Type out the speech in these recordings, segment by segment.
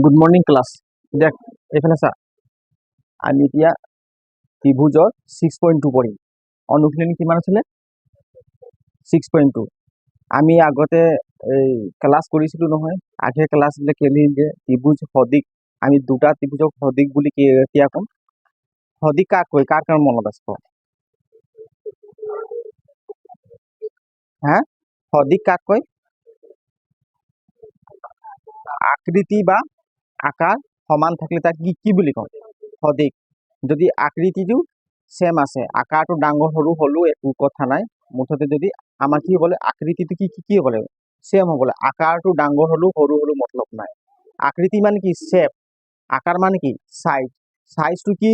Good morning class. দেখ এইফালে চা, আমি এতিয়া ত্ৰিভুজৰ 6.2 পঢ়িম। অনুশীলনী কিমান আছিলে? 6.2। আমি আগতে এই ক্লাছ কৰিছিলোঁ নহয়, আগে ক্লাছবিলাক কেলি যে ত্ৰিভুজ সদিক, আমি দুটা ত্ৰিভুজক সদিক বুলি কেতিয়া ক'ম? সদিক কাক কয়? কাৰ কাৰ মনত আছে? হা, সদিক কাক কয়? আকৃতি বা আকাৰ সমান থাকিলে তাক কি বুলি কওঁ? সদিক। যদি আকৃতিটো সেম আছে, আকাৰটো ডাঙৰ সৰু হ'লেও একো কথা নাই, মুঠতে যদি আমাৰ কি হ'ব লাগে, আকৃতিটো কি হ'ব লাগে? সেম হ'ব লাগে। আকাৰটো ডাঙৰ হ'লেও সৰু হ'লেও মতলব নাই। আকৃতি মানে কি? শেপ। আকাৰ মানে কি? সাইজ। সাইজটো কি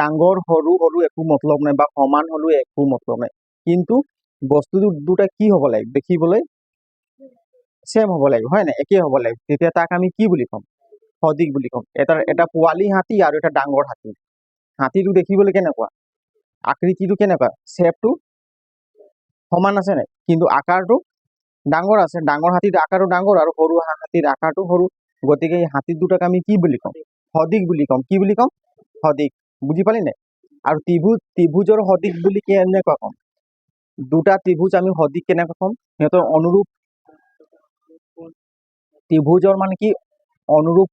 ডাঙৰ সৰু হ'লেও একো মতলব নাই, বা সমান হ'লেও একো মতলব নাই, কিন্তু বস্তুটো দুটা কি হ'ব লাগে? দেখিবলৈ সেম হ'ব লাগিব, হয় নাই? একে হ'ব লাগিব, তেতিয়া তাক আমি কি বুলি ক'ম? সদিক বুলি ক'ম। এটা পোৱালি হাতী আৰু এটা ডাঙৰ হাতী। হাতীটো দেখিবলৈ কেনেকুৱা? আকৃতিটো কেনেকুৱা? শ্বেপটো সমান আছে নাই, কিন্তু আকাৰটো ডাঙৰ আছে। ডাঙৰ হাতীৰ আকাৰটো ডাঙৰ আৰু সৰু হাতীৰ আকাৰটো সৰু, গতিকে এই হাতী দুটাক আমি কি বুলি ক'ম? সদিক বুলি ক'ম। কি বুলি ক'ম? সদিক। বুজি পালি নাই? আৰু ত্ৰিভুজৰ সদিক বুলি কেনেকুৱা ক'ম? দুটা ত্ৰিভুজ আমি সদিক কেনেকুৱা ক'ম? সিহঁতৰ অনুৰূপ ত্ৰিভুজৰ মানে কি? অনুৰূপ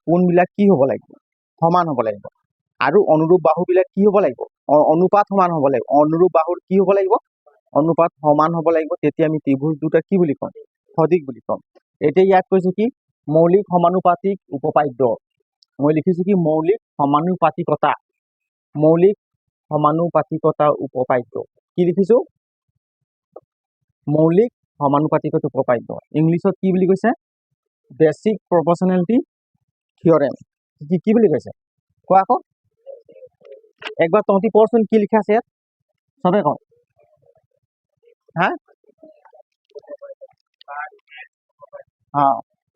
কোণবিলাক কি হ'ব লাগিব? সমান হ'ব লাগিব। আৰু অনুৰূপ বাহুবিলাক কি হ'ব লাগিব? অনুপাত সমান হ'ব লাগিব। অনুৰূপ বাহুৰ কি হ'ব লাগিব? অনুপাত সমান হ'ব লাগিব। তেতিয়া আমি ত্ৰিভুজ দুটা কি বুলি ক'ম? সদিক বুলি ক'ম। এতিয়া ইয়াত কৈছে কি? মৌলিক সমানুপাতিক উপপাদ্য। মই লিখিছোঁ কি? মৌলিক সমানুপাতিকতা। মৌলিক সমানুপাতিকতা উপপাদ্য। কি লিখিছোঁ? মৌলিক সমানুপাতিকতা উপপাদ্য। ইংলিছত কি বুলি কৈছে? Basic প্ৰপৰ্চনেলিটি theorem. কি বুলি কৈছে? কোৱা আকৌ। একবাৰ তহঁতি পঢ়চোন, কি লিখা আছে ইয়াত? চবে কওঁ। হা,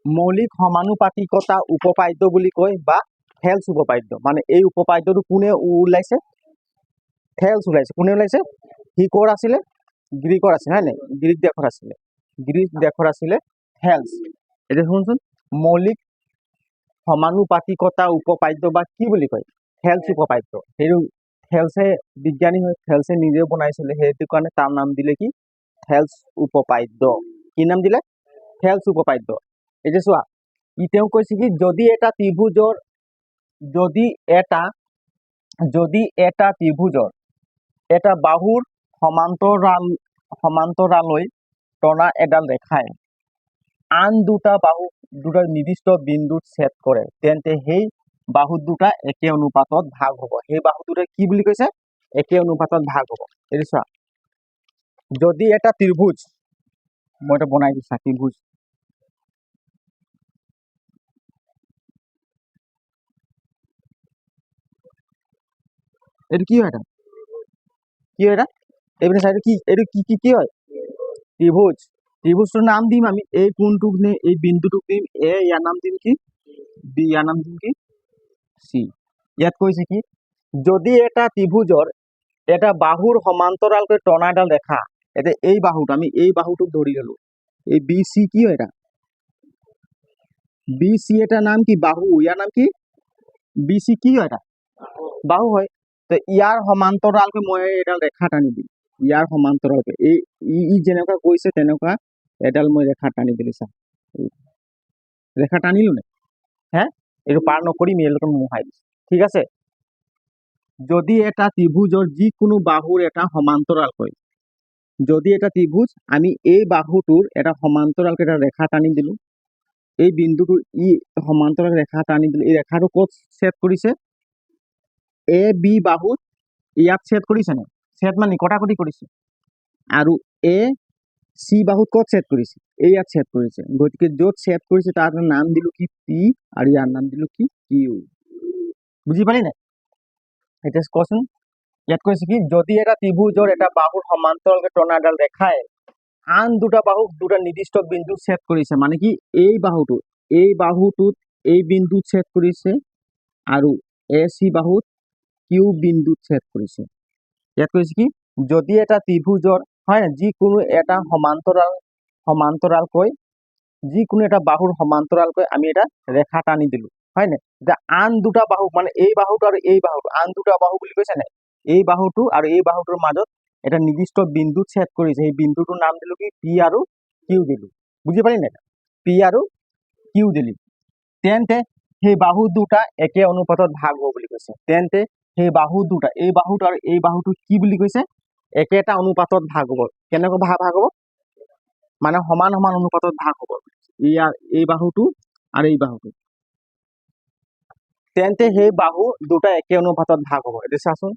মৌলিক সমানুপাতিকতা উপপাদ্য বুলি কয়, বা থেলছ উপপাদ্য। মানে এই উপপাদ্যটো কোনে ওলাইছে? থেলছ ওলাইছে। কোনে ওলাইছে? সি ক'ৰ আছিলে? গ্ৰীকৰ আছিলে, হয় নাই? গ্ৰীক দেশৰ আছিলে। গ্ৰীক দেশৰ আছিলে থেলছ। এতিয়া শুনচোন, মৌলিক সমানুপাতিকতা উপপাদ্য বা কি বুলি কয়? থেলছ উপপাদ্য। সেইটো থেলছে বিজ্ঞানী হয়, থেলছে নিজেও বনাইছিলে, সেইটো কাৰণে তাৰ নাম দিলে কি? থেলছ উপপাদ্য। কি নাম দিলে? থেলছ উপপাদ্য। এতিয়া চোৱা, তেওঁ কৈছে কি? যদি এটা ত্ৰিভুজৰ এটা বাহুৰ সমান্তৰালৈ টনা এডাল ৰেখাই আন দুটা নিৰ্দিষ্ট বিন্দুত ছেদ কৰে, তেন্তে সেই বাহু দুটা একে অনুপাতত ভাগ হ'ব। সেই বাহু দুটা কি বুলি কৈছে? একে অনুপাতত ভাগ হ'ব। এইটো চোৱা, যদি এটা ত্ৰিভুজ, মই এটা বনাই দিছা ত্ৰিভুজ, এইটো কি হয়? এটা কি হয়? এটা এইপিনে চাইডে কি? এইটো কি হয়? ত্ৰিভুজ। ত্ৰিভুজটোৰ নাম দিম আমি, এই কোণটোক নে এই বিন্দুটোক দিম এ, ইয়াৰ নাম দিম কি? বি, ইয়াৰ নাম দিম কি? চি। ইয়াত কৈছে কি? যদি এটা ত্ৰিভুজৰ এটা বাহুৰ সমান্তৰালকৈ টনা এডাল ৰেখা, এতিয়া এই বাহুটো, আমি এই বাহুটোক ধৰি ললো, এই বি চি কি হয়? এটা বি চি, এটা নাম কি? বাহু। ইয়াৰ নাম কি? বি চি কি হয়? এটা বাহু হয়। তো ইয়াৰ সমান্তৰালকৈ মই এডাল ৰেখা টানি দিম, ইয়াৰ সমান্তৰালকৈ ই যেনেকুৱা কৈছে তেনেকুৱা এডাল মই ৰেখা টানি দিলো। চা, ৰেখা টানিলো নে? হে, এইটো পাৰ নকৰিম, এইটো মোহাই দিছো। ঠিক আছে। যদি এটা ত্ৰিভুজৰ যিকোনো বাহুৰ এটা সমান্তৰালকৈ, যদি এটা ত্ৰিভুজ, আমি এই বাহুটোৰ এটা সমান্তৰালকৈ এটা ৰেখা টানি দিলো, এই বিন্দুটো ই সমান্তৰাল ৰেখা টানি দিলো, এই ৰেখাটো ক'ত ছেদ কৰিছে? এ বি বাহুত ইয়াত ছেদ কৰিছে নে? ছেদ মানে কটাকটি কৰিছে। আৰু এ চি বাহুত ক'ত ছেদ কৰিছে? এই ইয়াত ছেদ কৰিছে। গতিকে য'ত ছেদ কৰিছে তাৰ নাম দিলো কি? পি, আৰু ইয়াৰ নাম দিলো কি? কিউ। বুজি পালি নাই? এতিয়া কচোন, ইয়াত কৈছে কি? যদি এটা ত্ৰিভুজৰ এটা বাহুৰ সমান্তৰালকৈ টনা এডাল ৰেখাই আন দুটা বাহুক দুটা নিৰ্দিষ্ট বিন্দুত ছেদ কৰিছে, মানে কি? এই বাহুটোত এই বিন্দুত ছেদ কৰিছে, আৰু এ চি বাহুত কিউ বিন্দুত ছেদ কৰিছে। ইয়াত কৈছে কি? যদি এটা ত্ৰিভুজৰ, হয়, যিকোনো এটা সমান্তৰালকৈ যিকোনো এটা বাহুৰ সমান্তৰালকৈ আমি এটা ৰেখা টানি দিলো, হয় নাই? এতিয়া আন দুটা বাহু মানে এই বাহুটো আৰু এই বাহুটো, আন দুটা বাহু বুলি কৈছে নাই? এই বাহুটো আৰু এই বাহুটোৰ মাজত এটা নিৰ্দিষ্ট বিন্দু ছেদ কৰিছে, সেই বিন্দুটোৰ নাম দিলো কি পি আৰু কিউ দিলো। বুজি পালি নাই? পি আৰু কিউ দিলি, তেন্তে সেই বাহু দুটা একে অনুপাতত ভাগ হ'ব বুলি কৈছে। তেন্তে সেই বাহু দুটা, এই বাহুটো আৰু এই বাহুটো কি বুলি কৈছে? একেটা অনুপাতত ভাগ হ'ব। কেনেকৈ ভাগ হ'ব? মানে সমান সমান অনুপাতত ভাগ হ'ব। ইয়াৰ এই বাহুটো আৰু এই বাহুটো, তেন্তে সেই বাহু দুটা একে অনুপাতত ভাগ হ'ব। এতিয়া চাচোন,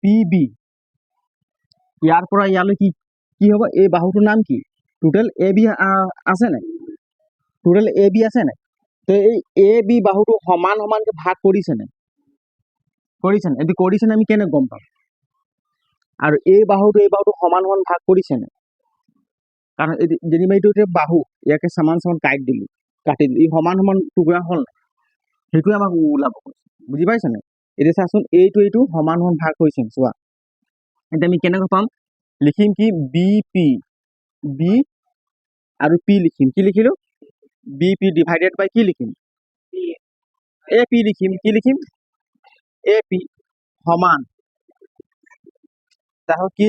পি বি, ইয়াৰ পৰা ইয়ালৈ কি কি হ'ব? এই বাহুটোৰ নাম কি? টোটেল এ বি আছে নাই? টোটেল এ বি আছে নাই? তো এই এ বি বাহুটো সমান সমানকে ভাগ কৰিছে নাই? কৰিছে নাই? এইটো কৰিছে নাই আমি কেনেকৈ গম পাম? আৰু এই বাহুটো সমান সমান ভাগ কৰিছে নাই? কাৰণ যেনিবা এইটো এতিয়া বাহু, ইয়াকে সমান সমান কাটি দিলো, ই সমান সমান টুকুৰা হ'ল নাই? সেইটোৱে আমাক ওলাব কৈছে। বুজি পাইছে নাই? এতিয়া চাচোন, এইটো সমান সমান ভাগ কৰিছে চোৱা। এতিয়া আমি কেনেকৈ পাম? লিখিম কি? বি পি, বি আৰু পি লিখিম। কি লিখিলো? বি পি ডিভাইডেড বাই কি লিখিম? এ পি লিখিম। কি লিখিম? এ পি সমান, তাহলে কি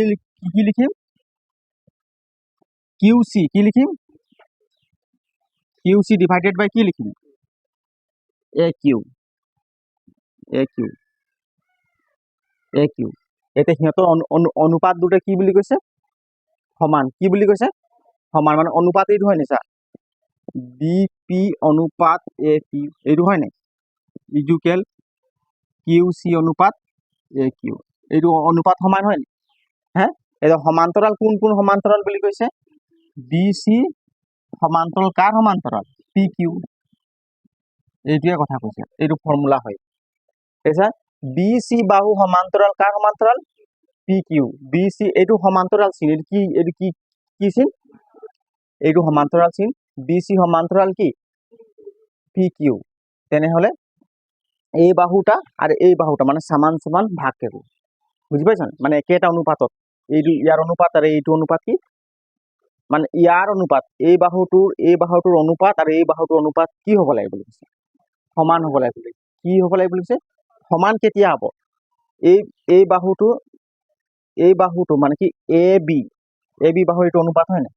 কি লিখিম? কিউ সি। কি লিখিম? কিউ সি ডিভাইডেড বাই কি লিখিম? এ কিউ, এ কিউ, এ কিউ। এতিয়া সিহঁতৰ অনুপাত দুটা কি বুলি কৈছে? সমান। কি বুলি কৈছে? সমান, মানে অনুপাত এইটো হয় নাই? চা, বি পি অনুপাত এ পি, এইটো হয় নাই? ইজুকেল কিউ চি অনুপাত এ কিউ, এইটো অনুপাত সমান হয় নাই? হে, এতিয়া সমান্তৰাল কোন কোন সমান্তৰাল বুলি কৈছে? বি চি সমান্তৰাল কাৰ সমান্তৰাল? P Q. এইটোৱে কথা কৈছে, এইটো ফৰ্মুলা হয়। কৈছা বি চি বাহু সমান্তৰাল কাৰ সমান্তৰাল? P Q. বি চি এইটো সমান্তৰাল চিন, এইটো কি কি চিন? এইটো সমান্তৰাল চিন। বি চি সমান্তৰাল কি? P Q. তেনেহলে এই বাহুটা আৰু এই বাহুটা মানে সমান সমান ভাগ কৰিব। বুজি পাইছা? মানে একেটা অনুপাতত, এইটো ইয়াৰ অনুপাত আৰু এইটো অনুপাত কি? মানে ইয়াৰ অনুপাত, এই বাহুটোৰ অনুপাত আৰু এই বাহুটোৰ অনুপাত কি হ'ব লাগে বুলি কৈছে? সমান হ'ব লাগে বুলি। কি হ'ব লাগে বুলি কৈছে? সমান কেতিয়া হ'ব? এই বাহুটো মানে কি? এ বি বাহুৰ এইটো অনুপাত হয় নাই?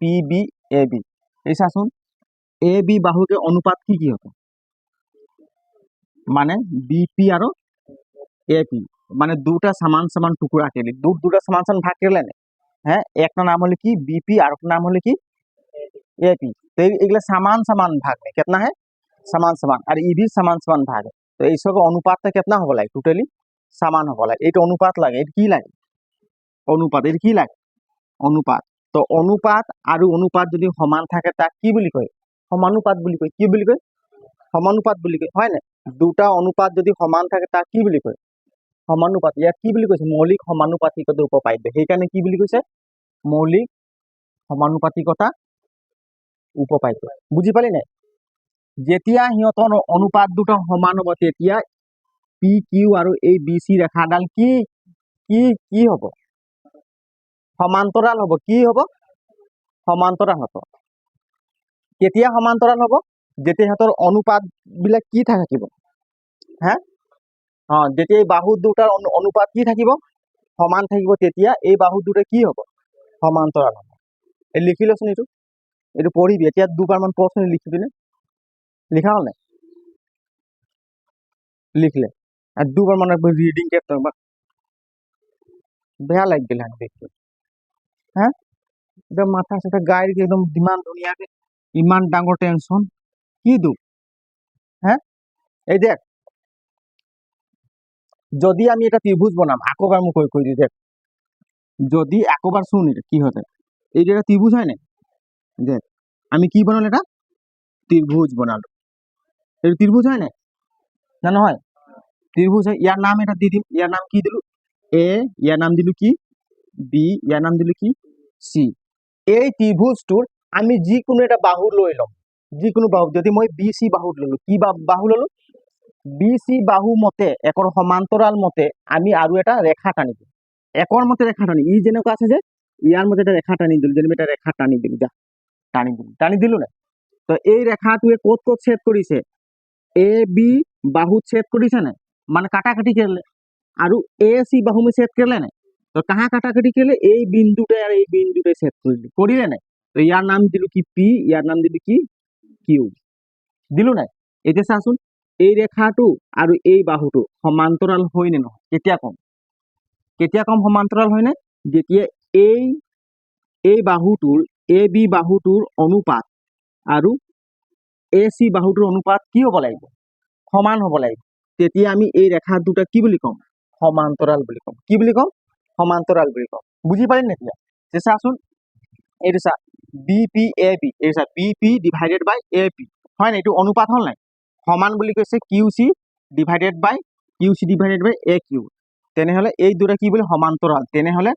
পি বি এ বি, এই চাচোন, এ বি বাহুটোৰ অনুপাত কি কি হ'ব? মানে বি পি আৰু এ পি, মানে দুটা সমান সমান টুকুরা কেলি, দুটা সমান সমান ভাগ কেলে না? হ্যাঁ, একটা নাম হলো কি बीपी और একটা नाम হলো কি एपी। तो এগুলা समान समान भाग में कितना है? समान समान, और ये भी समान समान भाग है। तो এই সব অনুপাতটা कितना হবে লাগে? টোটালি সমান হবে লাগে। এটা অনুপাত লাগে। এটা কি লাগে? অনুপাত। এটা কি লাগে? অনুপাত। তো অনুপাত আৰু অনুপাত যদি সমান থাকে তাক কি বুলি কয়? সমানুপাত বুলি কয়। কি বুলি কয়? সমানুপাত বুলি কয়, হয় নাই? দুটা অনুপাত যদি সমান থাকে তাক কি বুলি কয়? সমানুপাত। ইয়াক কি বুলি কৈছে? মৌলিক সমানুপাতিকতা উপপাদ্য। সেইকাৰণে কি বুলি কৈছে? মৌলিক সমানুপাতিকতা উপপাদ্য। বুজি পালি নাই? যেতিয়া সিহঁতৰ অনুপাত দুটা সমান হ'ব তেতিয়া পি কিউ আৰু এই বি চি ৰেখাডাল কি কি কি হ'ব? সমান্তৰাল হ'ব। কি হ'ব? সমান্তৰাল হ'ব। কেতিয়া সমান্তৰাল হ'ব? যেতিয়া সিহঁতৰ অনুপাত বিলাক কি থাকিব? হা, যেতিয়া এই বাহু দুটাৰ অনুপাত কি থাকিব? সমান থাকিব, তেতিয়া এই বাহু দুটা কি হ'ব? সমান্তৰাল হ'ব। এই লিখি লচোন, এইটো পঢ়িবি এতিয়া, দুবাৰমান পঢ়চোন, লিখিবিনে? লিখা হ'ল নাই? লিখলে আর দুবার মানে রিডিং করতে হবে, বেয়া লাগবে না দেখতে। হ্যাঁ, একদম মাথা সাথে গায়ের একদম ইমান ধুনীয়াকে, ইমান ডাঙৰ টেনশন কি দুখ? হ্যাঁ, এই দেখ, যদি আমি এটা ত্রিভুজ বনাম, আকোবার মুখ কৈ দিই, দেখ যদি একবার শুন এটা কি হতে, এই যে একটা ত্রিভুজ হয় না, দেখ আমি কি বানালো? এটা ত্রিভুজ বানালো। এটা ত্রিভুজ হয় না? না নহয়? ত্রিভুজ হয়। ইয়ার নাম এটা দিয়ে দিম। ইয়ার নাম কি দিলু? এ। ইয়ার নাম দিলু কি? বি। ইয়ার নাম দিলু কি? সি। এই ত্ৰিভুজটোৰ আমি যিকোনো এটা বাহু লৈ লম, যিকোনো বাহু। যদি মই বি চি বাহু ললো, কি বাহু ললো? বি চি বাহু মতে, একৰ সমান্তৰাল মতে আমি আৰু এটা ৰেখা টানি দিম। একৰ মতে ৰেখা টানি, ই যেনেকুৱা আছে যে ইয়াৰ মতে এটা ৰেখা টানি দিলোঁ, যেনিবা এটা ৰেখা টানি দিলোঁ, টানি দিলোঁ নাই? তো এই ৰেখাটোৱে ক'ত ক'ত ছেদ কৰিছে? এ বি বাহুত ছেদ কৰিছে নাই? মানে কাটাকাটি কৰিলে। আৰু এ সি বাহু में ছেদ কৰিলে নাই? তো কাহা কাটাকাটি কৰিলে? এই বিন্দুতে আৰ এই বিন্দুতে ছেদ কৰিলে নাই? তো ইয়াৰ নাম দিলোঁ কি পি, ইয়াৰ নাম দিলোঁ কি কিউ। দিলোঁ নাই? এতিয়া চাচোন, এই ৰেখাটো আৰু এই বাহুটো সমান্তৰাল হয় নে নহয়? কেতিয়া কম সমান্তৰাল হয় নে? যেতিয়া এই বাহুটোৰ এ বি বাহুটোৰ অনুপাত আৰু এ সি বাহুটোৰ অনুপাত কি হ'ব লাগিব? সমান হ'ব লাগিব। তেতিয়া আমি এই ৰেখা দুটা কি বুলি ক'ম? সমান্তৰাল বুলি ক'ম। কি বুলি ক'ম? সমান্তৰাল বুলি ক'ম। বুজি পাৰিম নে এতিয়া? যে চাচোন, এইটো চা, বি পি এ বি, এইটো চা, B P divided by A P, হয় নাই? এইটো অনুপাত হ'ল নাই? সমান বুলি কৈছে Q C divided by A Q. তেনেহ'লে এই দুটা কি বুলি? সমান্তৰাল। তেনেহ'লে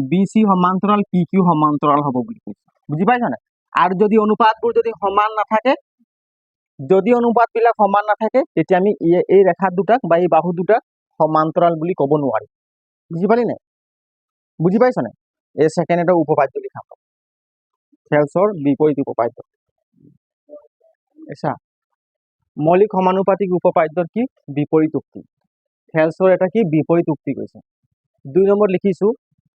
বি চি সমান্তৰাল পি কিউ সমান্তৰাল হ'ব বুলি কৈছে। বুজি পাইছা নাই? আৰু যদি অনুপাতবোৰ যদি সমান নাথাকে, যদি অনুপাতবিলাক সমান নাথাকে, তেতিয়া আমি এই ৰেখা দুটাক বা এই বাহু দুটাক সমান্তৰাল বুলি ক'ব নোৱাৰি। বুজি পালি নাই? বুজি পাইছ নাই? এই ছেকেণ্ড এটা উপপাদ্য লিখা থেলছৰ বিপৰীত উপপাদ্য। আচ্ছা, মৌলিক সমানুপাতিক উপপাদ্যৰ কি? বিপৰীত উক্তি। থেলছৰ এটা কি? বিপৰীত উক্তি কৈছে। 2 নম্বৰ লিখিছো,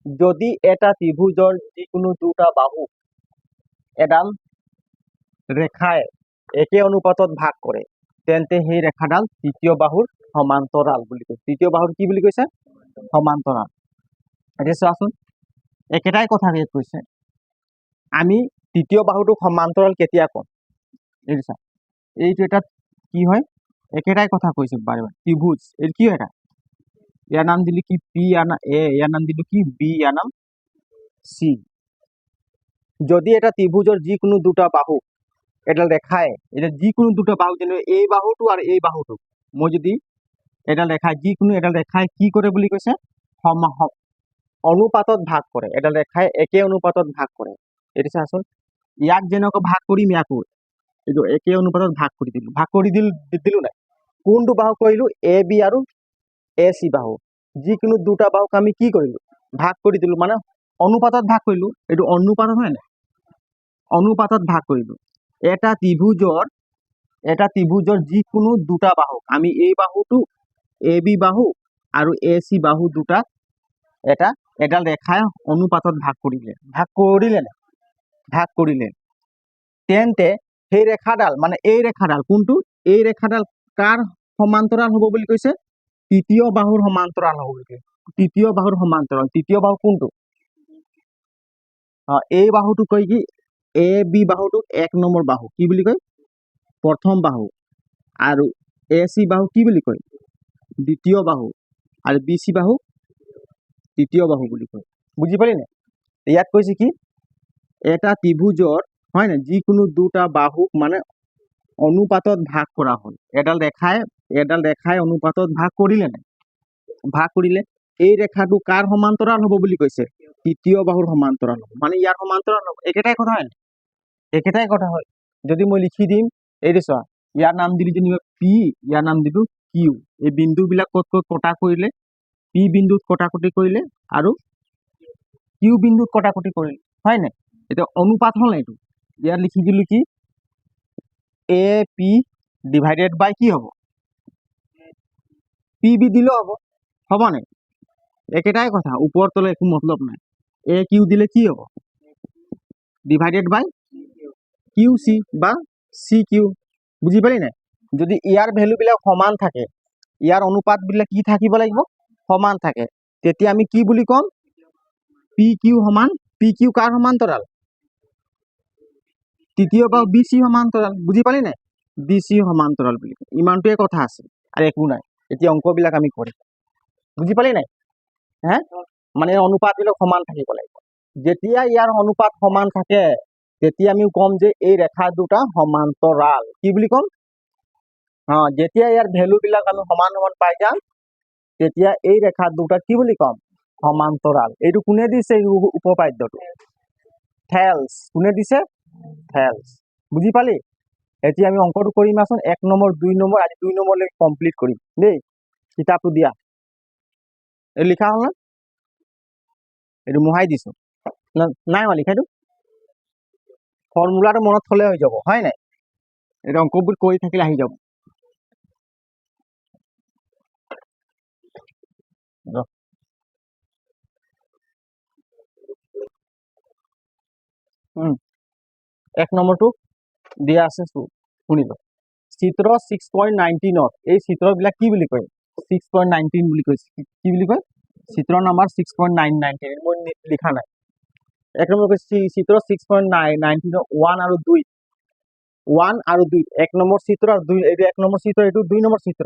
যদি এটা ত্ৰিভুজৰ যিকোনো দুটা বাহু এডাল ৰেখাই একে অনুপাতত ভাগ কৰে, তেন্তে সেই ৰেখাডাল তৃতীয় বাহুৰ সমান্তৰাল বুলি কৈছে। তৃতীয় বাহুৰ কি বুলি কৈছে? সমান্তৰাল। এতিয়া চোৱাচোন, একেটাই কথা ইয়াত কৈছে। আমি তৃতীয় বাহুটোক সমান্তৰাল কেতিয়া কম? এইটো চা, এইটো এটা কি হয়? একেটাই কথা কৈছে বাৰে বাৰে। ত্ৰিভুজ, এইটো কি হয়? এটা ইয়াৰ নাম দিলো কি পি, ইয়াৰ নাম দিলো কি বি, ইয়াৰ নাম সি। যদি এটা ত্ৰিভুজৰ যিকোনো দুটা বাহু এডাল ৰেখাই, এটা যিকোনো দুটা বাহু, যেনে এই বাহুটো আৰু এই বাহুটো, মই যদি এডাল ৰেখাই, যিকোনো এডাল ৰেখাই কি কৰে বুলি কৈছে? অনুপাতত ভাগ কৰে। এডাল ৰেখাই একে অনুপাতত ভাগ কৰে। এইটো চাচোন, ইয়াক যেনেকৈ ভাগ কৰিম, ইয়াকো এইটো একে অনুপাতত ভাগ কৰি দিলো নাই? কোনটো বাহু কৰিলো? এ বি আৰু এ চি বাহু, যিকোনো দুটা বাহুক আমি কি কৰিলো? ভাগ কৰি দিলো, মানে অনুপাতত ভাগ কৰিলো। এইটো অনুপাতত হয় নাই? অনুপাতত ভাগ কৰিলো। এটা ত্ৰিভুজৰ যিকোনো দুটা বাহুক আমি এই বাহুটো এ বি বাহু আৰু এ চি বাহু দুটা এডাল ৰেখাই অনুপাতত ভাগ কৰিলে তেন্তে সেই ৰেখাডাল, মানে এই ৰেখাডাল, কোনটো? এই ৰেখাডাল কাৰ সমান্তৰাল হ'ব বুলি কৈছে? তৃতীয় বাহুৰ সমান্তৰাল হ'ব বুলি কৈছে। তৃতীয় বাহুৰ সমান্তৰাল। তৃতীয় বাহু কোনটো? এই বাহুটো কয় কি? এ বি বাহুটোক 1 নম্বৰ বাহু কি বুলি কয়? প্ৰথম বাহু। আৰু এ চি বাহু কি বুলি কয়? দ্বিতীয় বাহু। আৰু বি চি বাহু তৃতীয় বাহু বুলি কয়। বুজি পালি নাই? ইয়াত কৈছে কি? এটা ত্ৰিভুজৰ, হয় নাই, যিকোনো দুটা বাহুক মানে অনুপাতত ভাগ কৰা হ'ল। এডাল ৰেখাই অনুপাতত ভাগ কৰিলে নাই? ভাগ কৰিলে এই ৰেখাটো কাৰ সমান্তৰাল হ'ব বুলি কৈছে? তৃতীয় বাহুৰ সমান্তৰাল হ'ব। মানে ইয়াৰ সমান্তৰাল হ'ব। একেটাই কথা হয় নাই? একেটাই কথা হয়। যদি মই লিখি দিম, এইটো চোৱা, ইয়াৰ নাম দিলো যেনিবা পি, ইয়াৰ নাম দিলো কিউ। এই বিন্দুবিলাক ক'ত ক'ত কটা কৰিলে? পি বিন্দুত কটাকটি কৰিলে আৰু কিউ বিন্দুত কটাকটি কৰিলে, হয় নাই? এতিয়া অনুপাত হ'ল এইটো। ইয়াত লিখি দিলো কি? এ পি ডিভাইডেড বাই কি হ'ব? পি বি দিলেও হ'ব নাই? একেটাই কথা, ওপৰ তলে একো মতলব নাই। এ কিউ দিলে কি হ'ব? ডিভাইডেড বাই কিউ চি বা চি কিউ। বুজি পালি নাই? যদি ইয়াৰ ভেলুবিলাক সমান থাকে, ইয়াৰ অনুপাতবিলাক কি থাকিব লাগিব? সমান থাকে। তেতিয়া আমি কি বুলি ক'ম? পি কিউ সমান, পি কিউ কাৰ সমান্তৰাল? তৃতীয় বাহু বি চি সমান্তৰাল। বুজি পালি নাই? বি চি সমান্তৰাল বুলি কয়। ইমানটোৱে কথা আছে আৰু একো নাই। এতিয়া অংকবিলাক আমি কৰিম। বুজি পালি নাই? মানে অনুপাতবিলাক সমান থাকিব লাগিব। যেতিয়া ইয়াৰ অনুপাত সমান থাকে, তেতিয়া আমি ক'ম যে এই ৰেখা দুটা সমান্তৰাল। কি বুলি ক'ম? যেতিয়া ইয়াৰ ভেলুবিলাক আমি সমান পাই যাম, তেতিয়া এই ৰেখা দুটা কি বুলি ক'ম? সমান্তৰাল। এইটো কোনে দিছে? এই উপপাদ্যটো থেলছ। কোনে দিছে? থেলছ। বুজি পালি? এতিয়া আমি অংকটো কৰিম আছোন। 1 নম্বৰ 2 নম্বৰ, আজি 2 নম্বৰলৈকে কমপ্লিট কৰিম দেই। কিতাপটো দিয়া, এই লিখা হ'ল না? এইটো মোহাই দিছো নাই হোৱা লিখাটো ফৰ্মুলাটো মনত থলে হৈ যাব হয় নাই এইটো অংকবোৰ কৰি থাকিলে আহি যাব এক নম্বৰটো দিয়া আছে শুনিব চিত্ৰ 6.19 এই চিত্ৰবিলাক কি বুলি কয় 6.19 বুলি কৈছে কি বুলি কয় চিত্ৰ নম্বৰ 6.919 মই লিখা নাই এক নম্বৰ কৈছে চিত্ৰ 6.19 1 আৰু 2 1 আৰু 2 এক নম্বৰ চিত্ৰ আৰু 2 এইটো এক নম্বৰ চিত্ৰ এইটো 2 নম্বৰ চিত্ৰ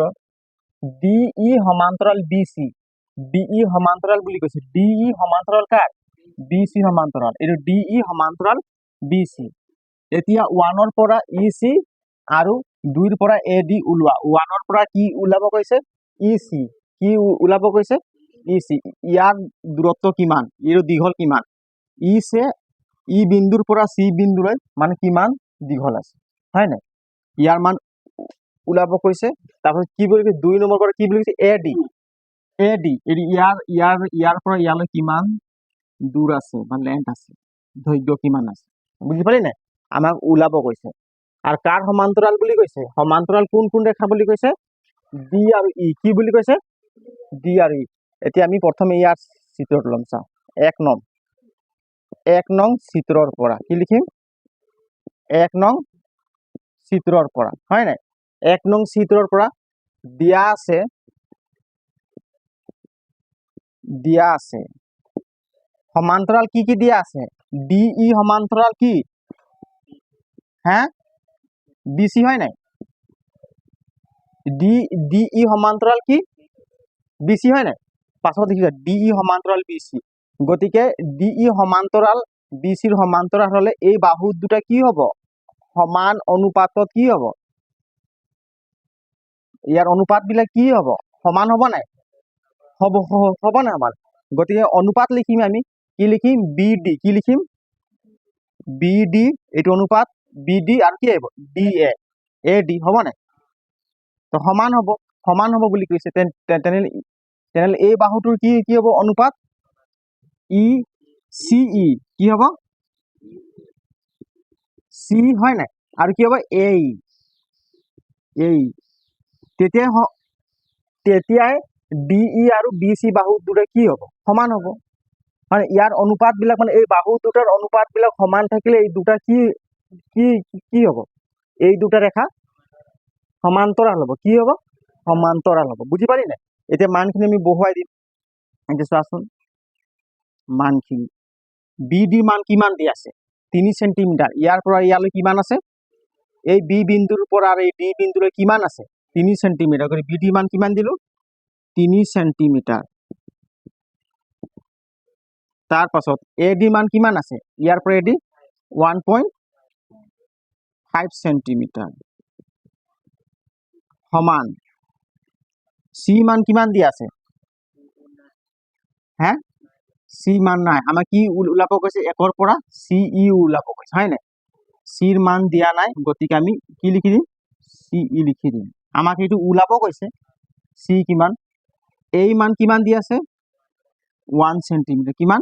DE সমান্তৰাল BC DE সমান্তৰাল বুলি কৈছে DE সমান্তৰাল কাৰ BC সমান্তৰাল এইটো DE সমান্তৰাল BC এতিয়া 1 ৰ পৰা EC আৰু 2 ৰ পৰা AD ওলোৱা 1 ৰ পৰা কি ওলাব কৈছে EC কি ওলাব কৈছে EC ইয়াৰ দূৰত্ব কিমান ইৰ দীঘল কিমান ই সে ই বিন্দুৰ পৰা C বিন্দুলৈ মানে কিমান দীঘল আছে হয় নাই ইয়াৰ মান ওলাব কৈছে তাৰপিছত কি বুলি কৈছে 2 নম্বৰ পৰা কি বুলি কৈছে AD ইয়াৰ পৰা ইয়ালৈ কিমান দূৰ আছে বা লেন্থ আছে দৈৰ্ঘ্য কিমান আছে বুজি পালি নাই আমাক ওলাব কৈছে আৰু কাৰ সমান্তৰাল বুলি কৈছে সমান্তৰাল কোন কোন ৰেখা বুলি কৈছে D আৰু E কি বুলি কৈছে D আৰু E এতিয়া আমি প্ৰথমে ইয়াৰ চিত্ৰটো লম চাও এক নং চিত্ৰৰ পৰা কি লিখিম এক নং চিত্ৰৰ পৰা হয় নাই এক নং চিত্ৰৰ পৰা দিয়া আছে সমান্তৰাল কি দিয়া আছে DE সমান্তৰাল কি হ্যাঁ BC হয় নাই DE সমান্তৰাল কি BC হয় নাই পাছত দেখিছা DE সমান্তৰাল BC গতিকে DE সমান্তৰাল BC ৰ সমান্তৰাল হলে এই বাহু দুটা কি হ'ব সমান অনুপাতত কি হ'ব ইয়াৰ অনুপাত বিলাক কি হ'ব সমান হ'ব নাই হ'ব নাই সমান গতিকে অনুপাত লিখিম আমি কি লিখিম BD কি লিখিম BD এইটো অনুপাত BD আৰু কি আহিব DA AD হ'ব নাই তো সমান হ'ব বুলি কৈছে তেনেহলে এই বাহুটোৰ কি হ'ব অনুপাত ECE কি হ'ব C হয় নাই আৰু কি হ'ব এই তেতিয়াই DE আৰু BC বাহু দুটা কি হ'ব সমান হ'ব মানে ইয়াৰ অনুপাত বিলাক মানে এই বাহু দুটাৰ অনুপাত বিলাক সমান থাকিলে এই দুটা কি হ'ব এই দুটা ৰেখা সমান্তৰাল হ'ব কি হ'ব সমান্তৰাল হ'ব বুজি পালি নাই এতিয়া মানখিনি আমি বহুৱাই দিম এতিয়া চোৱাচোন মানখিনি BD মান কিমান দি আছে 3 সেন্টিমিটাৰ ইয়াৰ পৰা ইয়ালৈ কিমান আছে এই B বিন্দুৰ পৰা আৰু এই D বিন্দুলৈ কিমান আছে 3 সেন্টিমিটাৰ কৰি BD মান কিমান দিলো 3 সেন্টিমিটাৰ তাৰ পাছত AD মান কিমান আছে ইয়াৰ পৰা AD 1.5 সেন্টিমিটাৰ সমান C মান কিমান দি আছে হ্যাঁ C মান নাই আমাক কি ওলাব কৈছে 1 ৰ পৰা CE ওলাব কৈছে হয় নাই C ৰ মান দিয়া নাই গতিকে আমি কি লিখি দিম CE লিখি দিম আমাক এইটো ওলাব কৈছে C কিমান এই মান কিমান দি আছে 1 সেন্টিমিটাৰ কিমান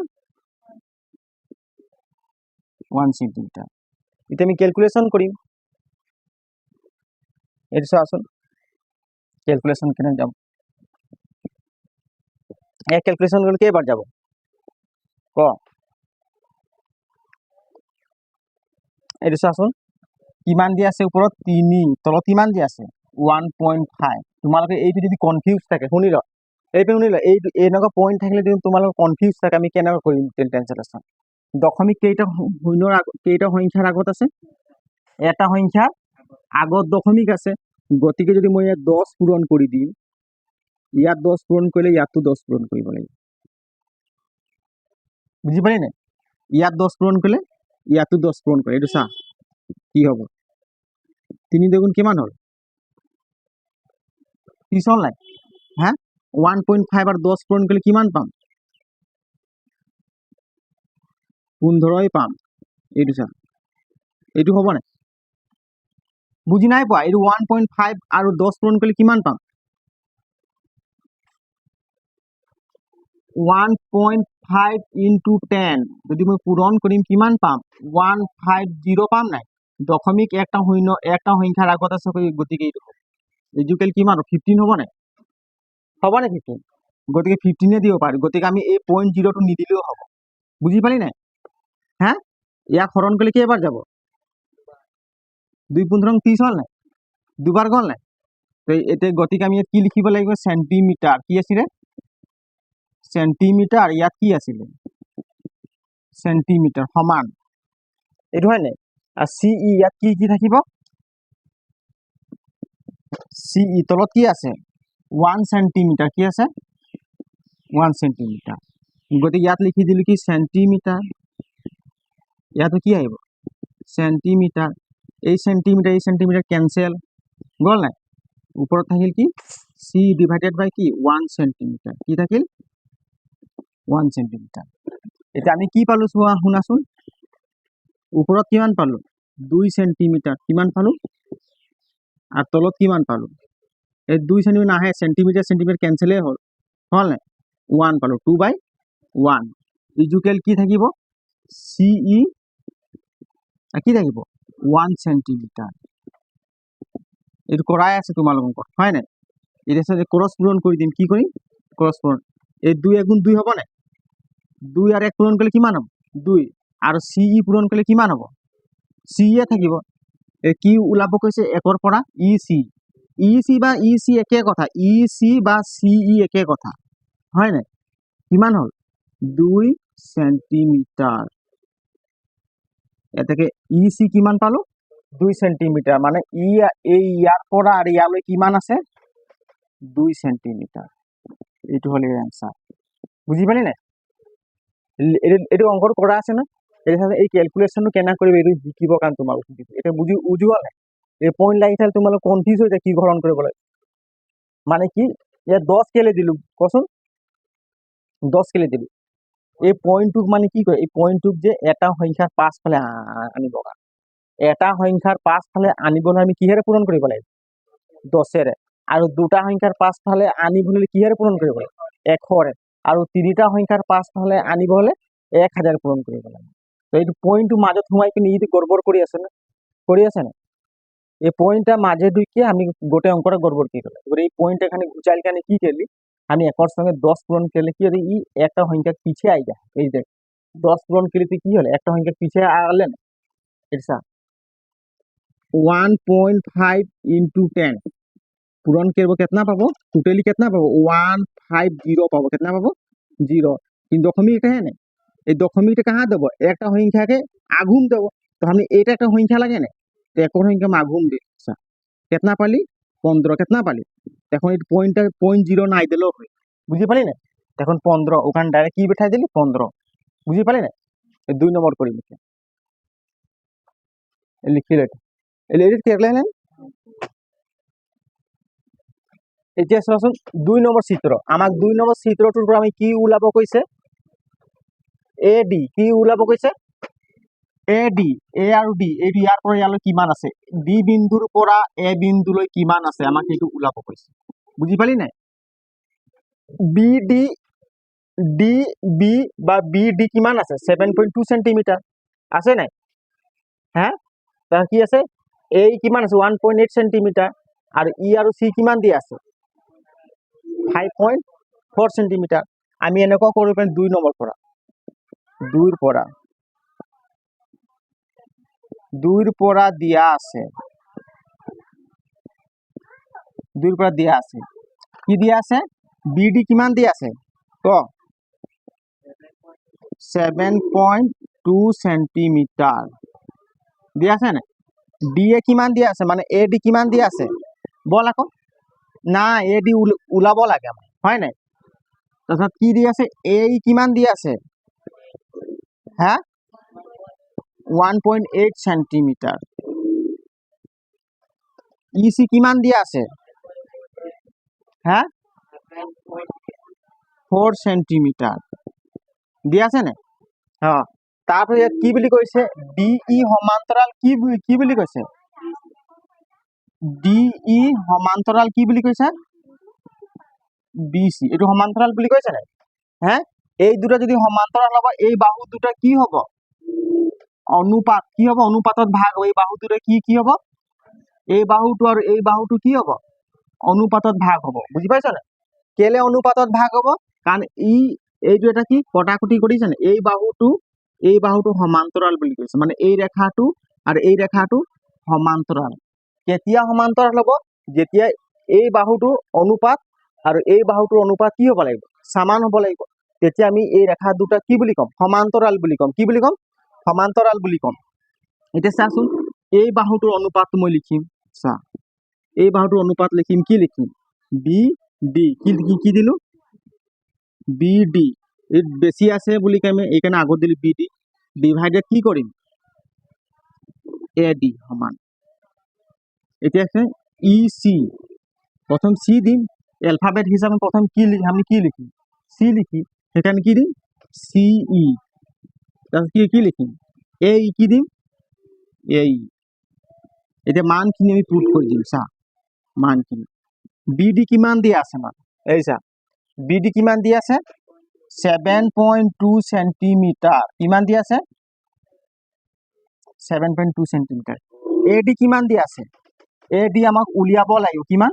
1 সেন্টিমিটাৰ এতিয়া আমি ক্যালকুলেশন কৰিম এইটো চোৱাচোন ক্যালকুলেশন কেনে যাব এক ক্যালকুলেশন কৰলে কেইবাৰ যাব ক এইটো চোৱাচোন কিমান দি আছে ওপৰত 3 তলত কিমান দি আছে 1.5 তোমালোকে এইটো যদি কনফিউজ থাকে শুনি ল এইটো শুনি ল এইটো এনেকুৱা পইণ্ট থাকিলে যদি তোমালোকে কনফিউজ থাকে আমি কেনেকৈ কৰিম ট্ৰান্সলেশন দশমিক কেইটা সংখ্যাৰ আগত আছে এটা সংখ্যাৰ আগত দশমিক আছে গতিকে যদি মই ইয়াত 10 পূৰণ কৰি দিম ইয়াত 10 পূৰণ কৰিলে ইয়াতো 10 পূৰণ কৰিব লাগিব বুজি পালি নাই ইয়াত 10 পূৰণ কৰিলে ইয়াতো 10 পূৰণ কৰে এইটো চা কি হ'ব 3 দুগুণ কিমান হ'ল 30 হ'ল নাই হ্যাঁ 1.5 আৰু 10 পূৰণ কৰিলে কিমান পাম 15 পাম এইটো চা এইটো হ'ব নাই বুজি নাই পোৱা এইটো 1.5 আৰু 10 পূৰণ কৰিলে কিমান পাম 1.5 into 10 যদি মই পূৰণ কৰিম কিমান পাম 150 পাম নাই দশমিক একটা সংখ্যাৰ আগত আছে গতিকে এইটো ইজুকেল কিমান 15 হ'ব নাই হ'ব নে 15 গতিকে 15 দিব পাৰি গতিকে আমি এই 0.0 টো নিদিলেও হ'ব বুজি পালি নাই হা ইয়াক হৰণ কৰিলে কেইবাৰ যাব 2 15 30 হ'ল নাই দুবাৰ গ'ল নাই তো এতিয়া গতিকে আমি ইয়াত কি লিখিব লাগিব সেন্টিমিটাৰ কি আছিল সেন্টিমিটাৰ ইয়াত কি আছিল সেন্টিমিটাৰ সমান এইটো হয় নাই আৰু CE ইয়াত কি কি থাকিব CE তলত কি আছে 1 সেন্টিমিটাৰ কি আছে 1 সেন্টিমিটাৰ গতিকে ইয়াত লিখি দিলো কি সেন্টিমিটাৰ ইয়াতো কি আহিব সেন্টিমিটাৰ এই সেন্টিমিটাৰ কেনসেল গ'ল নাই ওপৰত থাকিল কি C ডিভাইডেড বাই কি 1 সেন্টিমিটাৰ কি থাকিল 1 সেন্টিমিটাৰ এটা আমি কি পালো শুনাচোন ওপৰত কিমান পালো 2 সেন্টিমিটাৰ কিমান পালো আর তলত কিমান পালো এই 2 সেন্টিমিটার আহে সেন্টিমিটার ক্যান্সেল হল হল না 1 পালো 2/1 ইজুকেল কি থাকিব CE কি থাকিব 1 সেন্টিমিটার এটা কৰাই আছে তোমালোকৰ হয় না এটা সাথে ক্ৰস পূৰণ কৰি দিম কি কৰিম ক্রস পূরণ এই 2 * 2 হ'ব না 2 আর 1 পূরণ করলে কিমান হ'ব 2 আর CE পূরণ করলে কিমান হ'ব CE থাকিব কি ওলাব কৈছে 1 ৰ পৰা EC বা EC একে কথা EC বা CE একে কথা হয় না কিমান হল 2 সেন্টিমিটার এটাকে EC কিমান পালো 2 সেন্টিমিটার মানে এই ইয়াৰ পৰা আৰু ইয়ালৈ কিমান আছে 2 সেন্টিমিটাৰ এইটো হল এৰ आंसर বুজি পালি না এটো অঙ্কটো কৰা আছে না এই ক্যালকুলেশনটো কেনা কৰিবে এইটো শিকিব কাৰণ তোমালোক এটা বুজুৱা নাই এই পয়েন্ট লাগি থাকলে তোমালোক কনফিউজ হৈ যায় কি গ্রহণ কৰিব লাগে মানে কি ইয়াত 10 কেলে দিলু কচোন 10 কেলে দিলু এই পয়েন্টটুক মানে কি কয় এই পয়েন্টটুক যে এটা সংখ্যাৰ পাছফালে আনিব এটা সংখ্যাৰ পাছফালে আনিবলৈ আমি কিহেৰে পূৰণ কৰিব লাগিব 10 ৰে আৰু দুটা সংখ্যাৰ পাছফালে আনিবলৈ কিহেৰে পূৰণ কৰিব লাগিব 100 ৰে আৰু তিনিটা সংখ্যাৰ পাছফালে আনিব হলে 1000 পূৰণ কৰিব লাগিব তো এই পয়েন্টটো মাজত সোমাই কিনে ইটো গড়বড় কৰি আছে না এই পয়েন্টটা মাঝে ঢুকিয়ে আমি গোটে অঙ্কটা গড়বড় করে দিলাম এবার এই পয়েন্ট এখানে ঘুচাইল কেন কি করলি আমি 1 সঙ্গে 10 পূরণ করলে কি হবে একটা সংখ্যার পিছে আই যায় এই দেখ 10 পূরণ করলে কি হলো একটা সংখ্যার পিছে আলে না এটা 1.5 into 10 পূরণ করব कितना পাবো টোটালি कितना পাবো 150 পাবো कितना পাবো 0 কিন্তু দশমিক এটা है না এই দশমিকটা কাহা দেব একটা সংখ্যাকে আগুন দেব তো আমি এটা একটা সংখ্যা লাগে না তো একর সংখ্যা আগুন দিই कितना পালি 15 कितना পালি এখন এই পয়েন্টটা 0.0 নাই দিলেও হয় বুঝি পালি না এখন 15 ওখানে ডাইরেক্ট কি বিঠাই দিলি 15 বুঝি পালি না এই 2 নম্বর করি লিখিলে এলিট কেরলেন এতিয়া চোৱাচোন 2 নম্বৰ চিত্ৰ আমাক 2 নম্বৰ চিত্ৰটোৰ পৰা আমি কি ওলাব কৈছে AD কি ওলাব কৈছে AD A আৰু D এই ইয়াৰ পৰা ইয়ালৈ কিমান আছে D বিন্দুৰ পৰা A বিন্দুলৈ কিমান আছে আমাক এইটো ওলাব কৈছে বুজি পালি নাই BD DB বা BD কিমান আছে 7.2 সেন্টিমিটার আছে নাই হ্যাঁ তা কি আছে A কিমান আছে 1.8 সেন্টিমিটার আর E আৰু C কিমান দি আছে 5.4 সেন্টিমিটাৰ আমি এনেকুৱা কৰিব পাৰিম 2 নম্বৰ পৰা 2 ৰ পৰা দিয়া আছে 2 ৰ পৰা দিয়া আছে কি দিয়া আছে BD কিমান দিয়া আছে ক 7.2 সেন্টিমিটার দিয়া আছে না DA কিমান দিয়া আছে মানে AD কিমান দিয়া আছে বল আকৌ না AD ওলাব লাগে আমাৰ হয় নাই তাৰছত কি দি আছে AE কিমান দি আছে হ্যাঁ 1.8 সেন্টিমিটার EC কিমান দি আছে হ্যাঁ 4 সেন্টিমিটার দি আছে না হ্যাঁ তারপর কি বুলি কৈছে DE সমান্তরাল কি বুলি কৈছে DE সমান্তরাল কি বুলি কৈছে BC এটো সমান্তরাল বুলি কৈছে না হ্যাঁ এই দুটা যদি সমান্তৰাল হ'ব এই বাহু দুটা কি হ'ব অনুপাত কি হ'ব অনুপাতত ভাগ হ'ব এই বাহু দুটা কি কি হ'ব এই বাহুটো আৰু এই বাহুটো কি হ'ব অনুপাতত ভাগ হ'ব বুজি পাইছা নে কেলে অনুপাতত ভাগ হ'ব কাৰণ এইটো এটা কি কটাকটি কৰিছে নে এই বাহুটো সমান্তৰাল বুলি কৈছে মানে এই ৰেখাটো আৰু এই ৰেখাটো সমান্তৰাল কেতিয়া সমান্তৰাল হ'ব যেতিয়া এই বাহুটো অনুপাত আৰু এই বাহুটোৰ অনুপাত কি হ'ব লাগিব সমান হ'ব লাগিব তেতিয়া আমি এই ৰেখা দুটা কি বুলি ক'ম সমান্তৰাল বুলি ক'ম কি বুলি ক'ম সমান্তৰাল বুলি ক'ম এতিয়া চাচোন এই বাহুটোৰ অনুপাতটো মই লিখিম চা এই বাহুটোৰ অনুপাত লিখিম কি লিখিম বি ডি কি দিলো বি ডি এই বেছি আছে বুলি আমি এইকাৰণে আগত দিলো বি ডি ডিভাইডেড কি কৰিম এ ডি সমান এতিয়া আছে ই চি প্ৰথম চি দিম এলফাবেট হিচাপে প্ৰথম আমি কি লিখিম চি লিখিম সেইকাৰণে কি দিম চি ই তাৰপিছত কি লিখিম এ ই কি দিম এ ই এতিয়া মানখিনি আমি পুট কৰি দিম চা মানখিনি বি ডি কিমান দিয়া আছে মান এই চা বি ডি কিমান দিয়া আছে 7.2 সেন্টিমিটাৰ কিমান দিয়া আছে 7.2 সেন্টিমিটাৰ এ ডি কিমান দিয়া আছে এ ডি আমাক উলিয়াব লাগিব কিমান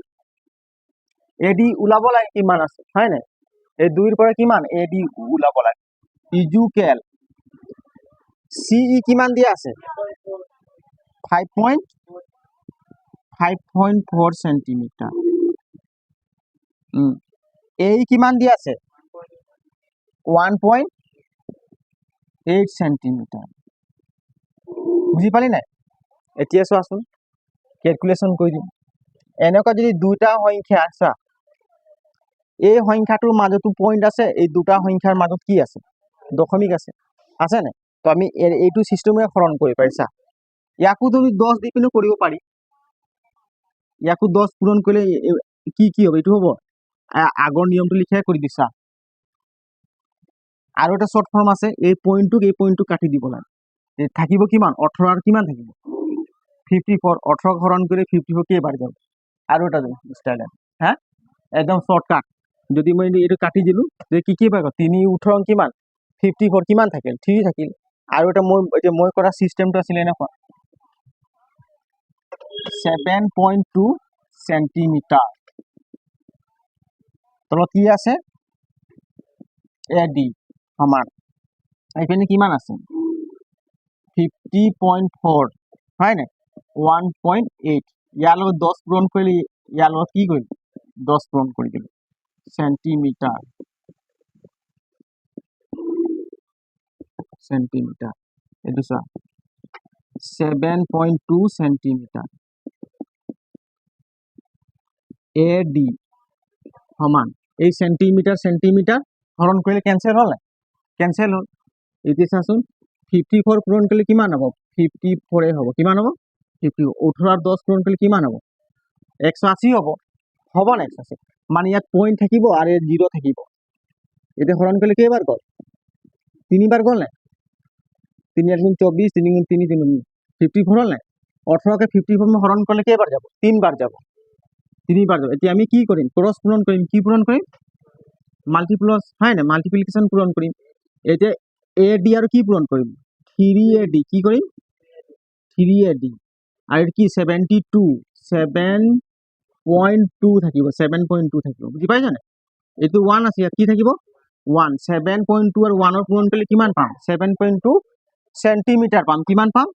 এ ডি ওলাব লাগে কিমান আছে হয় নাই এই দুইৰ পৰা কিমান এ ডি ওলাব লাগে ইজুকেল চি ই কিমান দিয়া আছে 5.4 সেন্টিমিটাৰ এ কিমান দিয়া আছে 1.8 সেন্টিমিটাৰ বুজি পালি নাই এতিয়া চোৱাচোন ক্যালকুলেশন কৰি দিম এনেকুৱা যদি দুটা সংখ্যা আছে এই সংখ্যাটোৰ মাজতো পইণ্ট আছে এই দুটা সংখ্যাৰ মাজত কি আছে দশমিক আছে নে তো আমি এইটো সিস্টেমে সৰণ কৰি পাৰিছা ইয়াকো তুমি 10 দি পিনে কৰিব পাৰি ইয়াকো 10 পূৰণ কৰিলে কি হ'ব এইটো হ'ব আগৰ নিয়মটো লিখাই কৰি দিছা আৰু এটা শৰ্ট ফৰ্ম আছে এই পইণ্টটো কাটি দিব লাগে থাকিব কিমান 18 আৰু কিমান থাকিব 54 18 হৰণ কৰি 54 কেইবাৰ যাব আৰু এটা স্টাইল হ্যাঁ একদম শর্টকাট যদি মই এইটো কাটি দিলো যে কি পাব 3 18 কিমান 54 কিমান থাকিল 3 থাকিল আৰু এটা মই কৰা সিস্টেমটো আছিল এনেকুৱা 7.2 সেন্টিমিটাৰ তলত কি আছে এ ডি সমান এইপিনে কিমান আছে 50.4 হয় নাই 1.8 ইয়াৰ লগত 10 পূৰণ কৰিলে ইয়াৰ লগত কি কৰিম 10 পূৰণ কৰি দিলো সেন্টিমিটাৰ এইটো চা 7.2 সেন্টিমিটাৰ এ ডি সমান এই সেন্টিমিটাৰ হৰণ কৰিলে কেনসেল হ'ল কেনসেল হ'ল এতিয়া চাচোন 54 পূৰণ কৰিলে কিমান হ'ব 54 হ'ব কিমান হ'ব 50 18 আৰু 10 পূৰণ কৰিলে কিমান হ'ব 180 হ'ব না 180 মানে ইয়াত পইণ্ট থাকিব আৰু জিৰ' থাকিব এতিয়া হৰণ কৰিলে কেইবাৰ গ'ল তিনিবাৰ গ'ল নাই 3 গুণ 24 3 গুণ 3 3 54 হ'ল নাই 18 কে 54 হৰণ কৰিলে কেইবাৰ যাব তিনবাৰ যাব এতিয়া আমি কি কৰিম ক্ৰস পূৰণ কৰিম কি পূৰণ কৰিম মাল্টিপ্লাস হয় না মাল্টিপ্লিকেশন পূৰণ কৰিম এতিয়া এ ডি আৰু কি পূৰণ কৰিম 3 ডি কি কৰিম 3 ডি আৰু কি 72 7.2 থাকিব 7.2 থাকিব বুজি পাইছা না এইটো 1 আছে কি থাকিব 1 7.2 আৰু 1 পূৰণ কৰিলে কিমান পাম 7.2 সেন্টিমিটার পাম কিমান পাম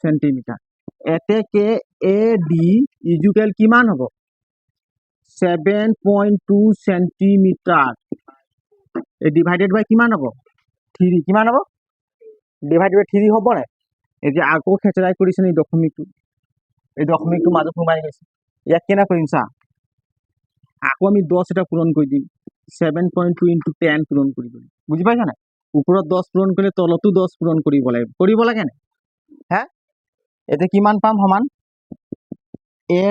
সেন্টিমিটার এতেকে এ ডি ইজুকেল কিমান হ'ব 7.2 সেন্টিমিটার ডিভাইডেড বাই কিমান হ'ব 3 কিমান হ'ব ডিভাইডেড বাই 3 হ'ব না এতিয়া আকৌ খেচৰাই কৰিছে এই দশমিকটো মাজত সোমাই গৈছে ইয়াক কেনে কৰিম চা আকৌ আমি 10 এটা পূৰণ কৰি দিম 7.2 into 10 পূৰণ কৰি দিম বুজি পাইছা না ওপৰত 10 পূৰণ কৰিলে তলতো 10 পূৰণ কৰিব লাগে না হ্যাঁ এতে কিমান পাম সমান এ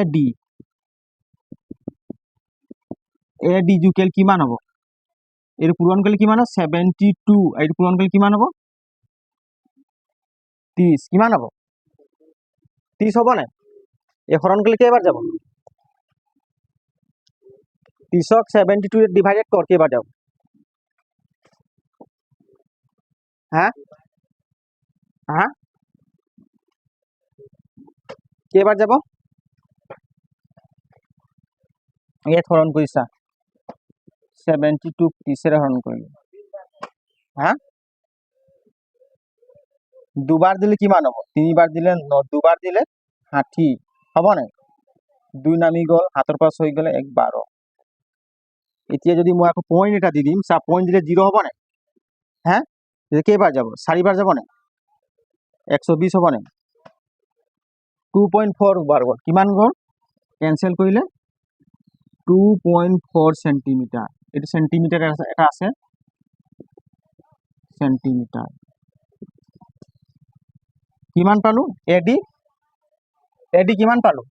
ডি জুকেল কিমান হ'ব এর পূরণ করলে কিমান হ'ব 72 এর পূরণ করলে কিমান হ'ব 30 কিমান হ'ব 30 হ'ব না এই হরণ করলে কেইবাৰ যাব 30ক 72 ডিভাইডেড কৰ কেইবাৰ যাব হা হা কেইবাৰ যাব ইয়াত হৰণ কৰিছা 72 30 হৰণ কৰিলে হা দুবাৰ দিলে কিমান হ'ব তিনিবাৰ দিলে 2বাৰ দিলে 60 হ'ব নাই 2 নামি গ'ল হাতৰ পৰা হৈ গ'লে 1 12 এতিয়া যদি মই আকৌ পইণ্ট এটা দি দিম পইণ্ট দিলে 0 হ'ব নাই হা কেইবাৰ যাব 4বাৰ যাব নাই 120 হ'ব নাই 2.4 বাৰ গ'ল কিমান গ'ল কেনসেল কৰিলে 2.4 সেন্টিমিটার এটা সেন্টিমিটার এটা আছে সেন্টিমিটার কিমান পালো এডি কিমান পালো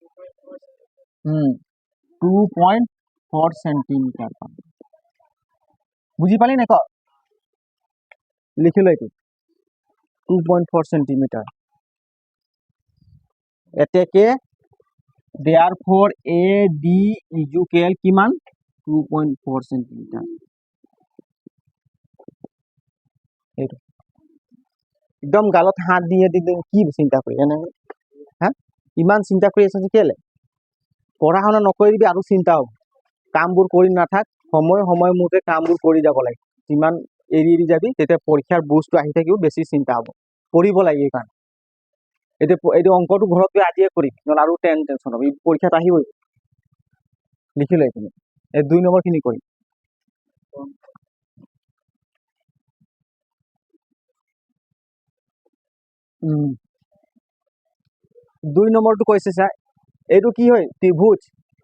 2.4 সেন্টিমিটার পালো বুঝি পালি না ক লিখিলো এইটো 2.4 সেন্টিমিটার এতেকে therefore AD ইকুয়াল কিমান 2.4 সেন্টিমিটার এইটো একদম গালত হাত দিয়ে দিম কি চিন্তা কৰি এনে হা ইমান চিন্তা কৰি আছে যে কেলে পঢ়া শুনা নকৰিবি আৰু চিন্তা হ'ব কামবোৰ কৰি নাথাক সময় মতে কামবোৰ কৰি যাব লাগে যিমান এৰি যাবি তেতিয়া পৰীক্ষাৰ বুজটো আহি থাকিব বেছি চিন্তা হ'ব পঢ়িব লাগে এই কাৰণে এইটো অংকটো ঘৰত গৈ আজিয়ে কৰিবি নহ'লে আৰু টেনশ্যন হ'ব পৰীক্ষাত আহিবই লিখিলে এইখিনি এই 2 নম্বৰ খিনি কৰিম দুই নম্বৰটো কৈছে স্যাৰ এইটো কি হয় ত্ৰিভুজ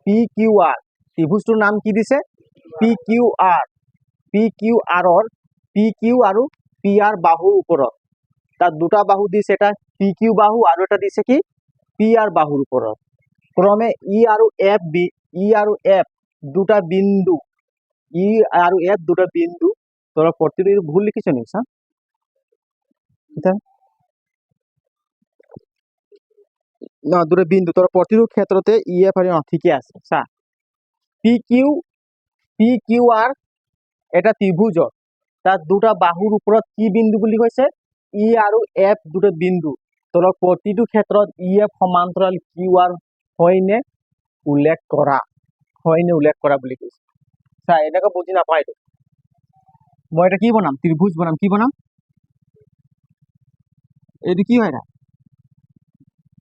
PQR ত্ৰিভুজটোৰ নাম কি দিছে PQR PQR PQ আৰু PR বাহুৰ ওপৰত তাৰ দুটা বাহু দিছে এটা PQ বাহু আৰু এটা দিছে কি PR বাহুৰ ওপৰত ক্ৰমে E আৰু F দুটা বিন্দু E আৰু F দুটা বিন্দু তোরা পড়তে ভুল লিখিছ নি স্যার এটা না দুটা বিন্দু তোরা প্রতিরূপ ক্ষেত্রতে EF আর ঠিকই আছে চা PQR এটা ত্রিভুজ তার দুটা বাহুর উপৰত কি বিন্দু বুলি কৈছে E আৰু F দুটা বিন্দু তোৰা প্ৰতিটো ক্ষেত্ৰত EF সমান্তৰাল QR হয়নে উল্লেখ কৰা বুলি কৈছে চা এনেকৈ বুজি নাপায় তো মই এটা কি বনাম ত্রিভুজ বনাম কি বনাম এইটো কি হয় না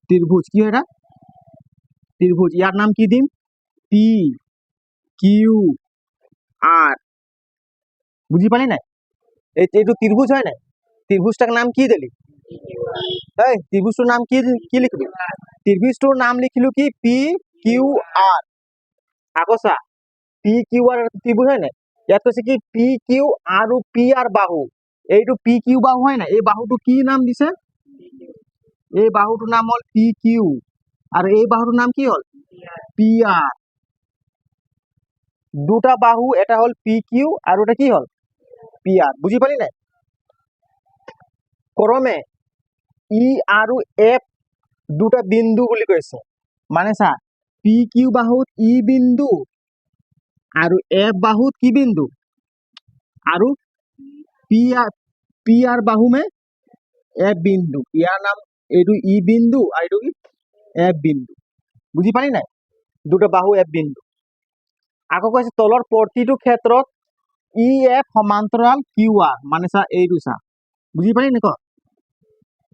ত্রিভুজ কি হয় না ত্রিভুজ ইয়ার নাম কি দিম PQR বুঝি পালি না এইটো ত্রিভুজ হয় না ত্রিভুজটার নাম কি দিলি এই ত্ৰিভুজটোৰ নাম কি লিখবি ত্ৰিভুজটোৰ নাম লিখিলো কি PQR আকৌ চা PQR ত্ৰিভুজ হয় না ইয়াত কৈছে কি PQ আৰু PR বাহু এইটো PQ বাহু হয় না এই বাহুটো কি নাম দিছে এই বাহুটোৰ নাম হল PQ আৰু এই বাহুটোৰ নাম কি হল PR দুটা বাহু এটা হল PQ আৰু এটা কি হল PR বুঝি পালি না ক্ৰমে E আৰু F দুটা বিন্দু বুলি কৈছে মানে চা PQ বাহুত E বিন্দু আৰু F বাহুত কি বিন্দু আৰু PR বাহু में F বিন্দু ইয়াৰ নাম এইটো E বিন্দু আৰু এইটো কি F বিন্দু বুঝি পালি নাই দুটা বাহু F বিন্দু আকৌ কৈছে তলৰ প্ৰতিটো ক্ষেত্ৰত EF সমান্তৰাল QR মানে চা এইটো চা বুঝি পালি নে ক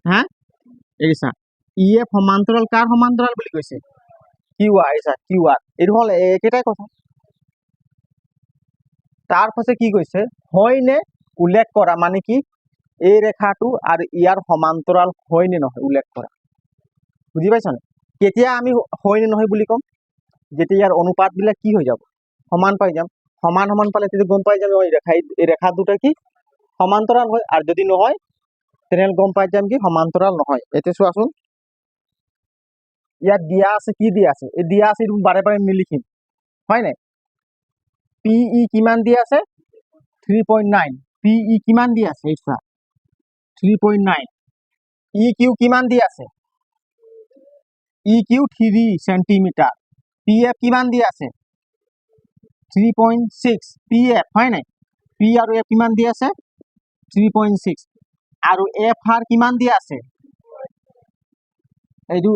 হ্যাঁ এই চা EF সমান্তৰাল কাৰ সমান্তৰাল বুলি কৈছে QR এই চা QR এইটো হল একেটাই কথা তাৰ পাছে কি কৈছে হয়নে উল্লেখ কৰা মানে কি এই ৰেখাটো আৰু ইয়াৰ সমান্তৰাল হয়নে নহয় উল্লেখ কৰা বুঝি পাইছা না কেতিয়া আমি হয়নে নহয় বুলি কম যেতিয়া ইয়াৰ অনুপাত বিলাক কি হৈ যাব সমান পাই যাম সমান পালে তেতিয়া গম পাই যাম এই ৰেখা দুটা কি সমান্তৰাল হয় আৰু যদি নহয় তেনেহলে গম পাই যাম কি সমান্তৰাল নহয় এতিয়া চোৱাচোন ইয়াত দিয়া আছে কি দিয়া আছে এই দিয়া আছে বাৰে বাৰে নিলিখিম হয় নাই PE কিমান দিয়া আছে 3.9 PE কিমান দিয়া আছে এই চোৱা 3.9 EQ কিমান দিয়া আছে EQ 3 সেন্টিমিটার PF কিমান দিয়া আছে 3.6 PF হয় নাই P আৰু F কিমান দি আছে 3.6 আৰু F R কিমান দি আছে এইটো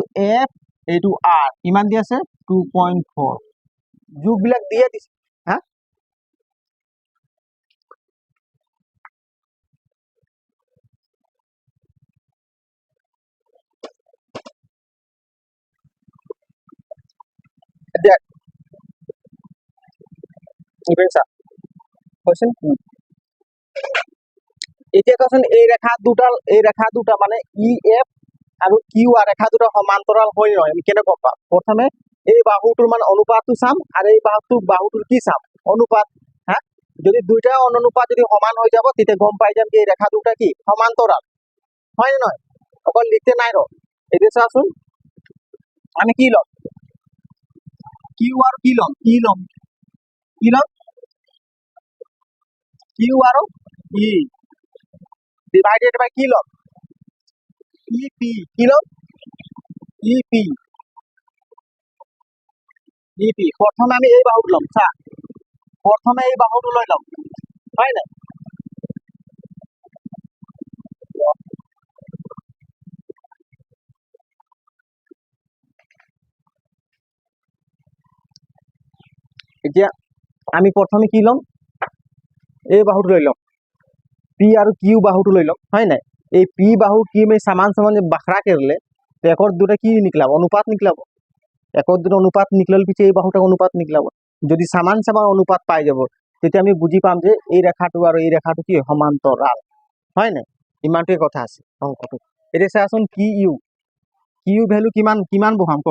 F এইটো R কিমান দি আছে 2.4 যোগবিলাক দিয়ে দিছে হা এতিয়া কোৱেশ্চন এতিয়া কোৱাচোন এই ৰেখা দুটা মানে EF আৰু QR ৰেখা দুটা সমান্তৰাল হয় নহয় আমি কেনেকৈ গম পাম প্ৰথমে এই বাহুটোৰ মানে অনুপাতটো চাম আৰু এই বাহুটোৰ কি চাম অনুপাত হা যদি দুইটা অনুপাত যদি সমান হৈ যাব তেতিয়া গম পাই যাম যে এই ৰেখা দুটা কি সমান্তৰাল হয় নে নহয় অকল লিখতে নাই ৰ এতিয়া চাচোন আমি কি ল'ম কিউ আৰু কি ল'ম কিউ আৰু ই ডিভাইডেড বাই কি ল'ম ইপি কি ল'ম ইপি প্ৰথমে আমি এই বাহুটো ল'ম চা প্ৰথমে এই বাহুটো লৈ ল'ম হয় নাই এতিয়া আমি প্ৰথমে কি ল'ম এই বাহুটো লৈ ল'ম पी और क्यू बाहुटो লৈ লম হয় নাই এই पी बाहु की में समान समान जब बखरा करले तो एक दुटा की निकलाब अनुपात निकलाब एक दुटा अनुपात निकलल पीछे এই বাহুটা অনুপাত নিকলাব যদি সমান সমান অনুপাত পাই যাব তেতিয়া আমি বুজি পাম যে এই ৰেখাটো আৰু এই ৰেখাটো কি সমান্তৰাল হয় নাই ইমানটোই কথা আছে অংকটো এতিয়া চাচোন কিউ ভ্যালু কিমান কিমান বহাম ক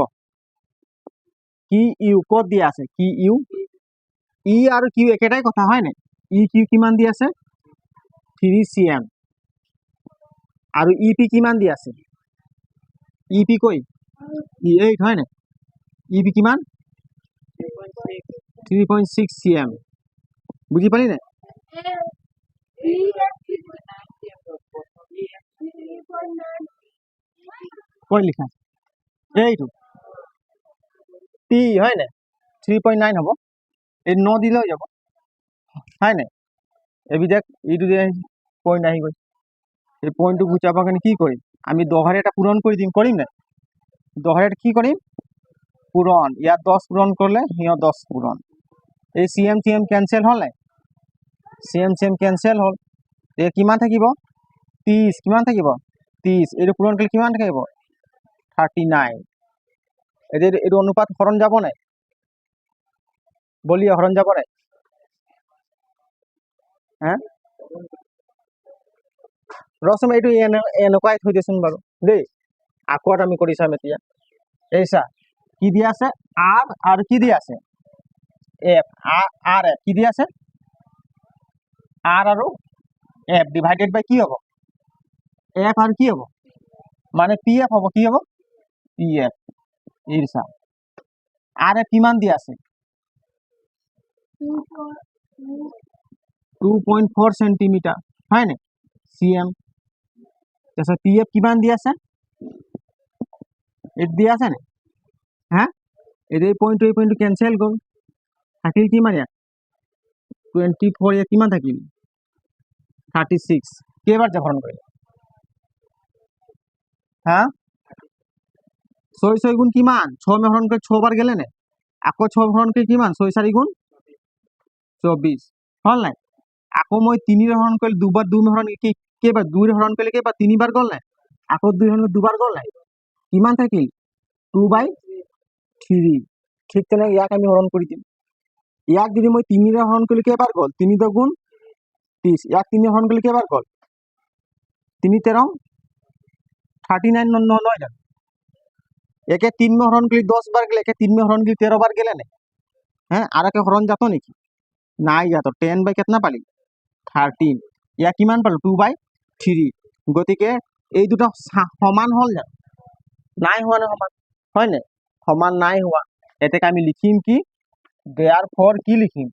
কি ইউ কত দিয়া আছে কি ইউ ই আৰু কিউ একেটাই কথা হয় নাই ই কিউ কিমান দি আছে 3 cm আৰু ইপি কিমান দি আছে ইপি কই ই8 হয় না ইপি কিমান 3.6 cm বুঝি পালি না কই লিখা এইটো টি হয় না 3.9 হ'ব এই 9 দিলে হৈ যাব হয় না এবি দেখ এইটো যে পয়েন্ট আহি গই এই পয়েন্টটো বুঝাবা কাৰণে কি কৰিম আমি দহাৰে এটা পূৰণ কৰি দিম কৰিম না দহাৰে কি কৰিম পূৰণ ইয়াত 10 পূৰণ কৰলে হিয় 10 পূৰণ এই সিএম ক্যান্সেল হল নাই সিএম ক্যান্সেল হল এ কিমান থাকিব 30 কিমান থাকিব 30 এর পূরণ করলে কিমান থাকিব 39 এর অনুপাত হরণ যাব নাই বলি হরণ যাব নাই হ্যাঁ রসম এইটো এনেকুৱাই থৈ দিছোন বাৰু দেই আকৌ আমি কৰি চাম এতিয়া এইসা কি দিয়া আছে আর আর কি দিয়া আছে এফ আর এফ কি দিয়া আছে আর আৰু এফ ডিভাইডেড বাই কি হ'ব এফ আর কি হ'ব মানে পি এফ হ'ব কি হ'ব পি এফ এইসা আর এফ কিমান দিয়া আছে 2.4 সেন্টিমিটার হয় না সিএম তাছাড়া পি এফ কিমান দিয়া আছে এটা দিয়া আছে না হ্যাঁ এই পয়েন্ট ক্যান্সেল গল থাকিল কিমান ইয়াত 24 ইয়াত কিমান থাকিল 36 কেইবাৰ হৰণ কৰিলে হ্যাঁ 6 গুণ কিমান 6 মে হৰণ কৰি 6 বাৰ গেলে না আকৌ 6 হৰণ কৰি কিমান 6 4 গুণ 24 হল নাই আকৌ মই 3 হৰণ কৰিলে দুবাৰ 2 হৰণ কি কেইবাৰ 2 হৰণ কৰিলে কেইবাৰ 3 বাৰ গল নাই আকৌ 2 হৰণ দুবাৰ গল নাই কিমান থাকিল 2/3 ঠিক তেনে ইয়াক আমি হৰণ কৰি দিম ইয়াক যদি মই 3 ৰে হৰণ কৰিলে কেইবাৰ গল 3 * 2 = 30 ইয়াক 3 হৰণ কৰিলে কেইবাৰ গল 3 * 13 39 নহয় জানো একে 3 में हरण के 10 बार गले एके 3 में हरण के 13 बार गले ने हैं आर के हरण जातो नेकी নাই যাতো 10 বাই কিतना পালি 13 ইয়া কিমান পালো 2/3 গতিকে এই দুটো সমান হল না নাই হোৱা না সমান হয় না সমান নাই হোৱা এটাকে আমি লিখিম কি therefore কি লিখিম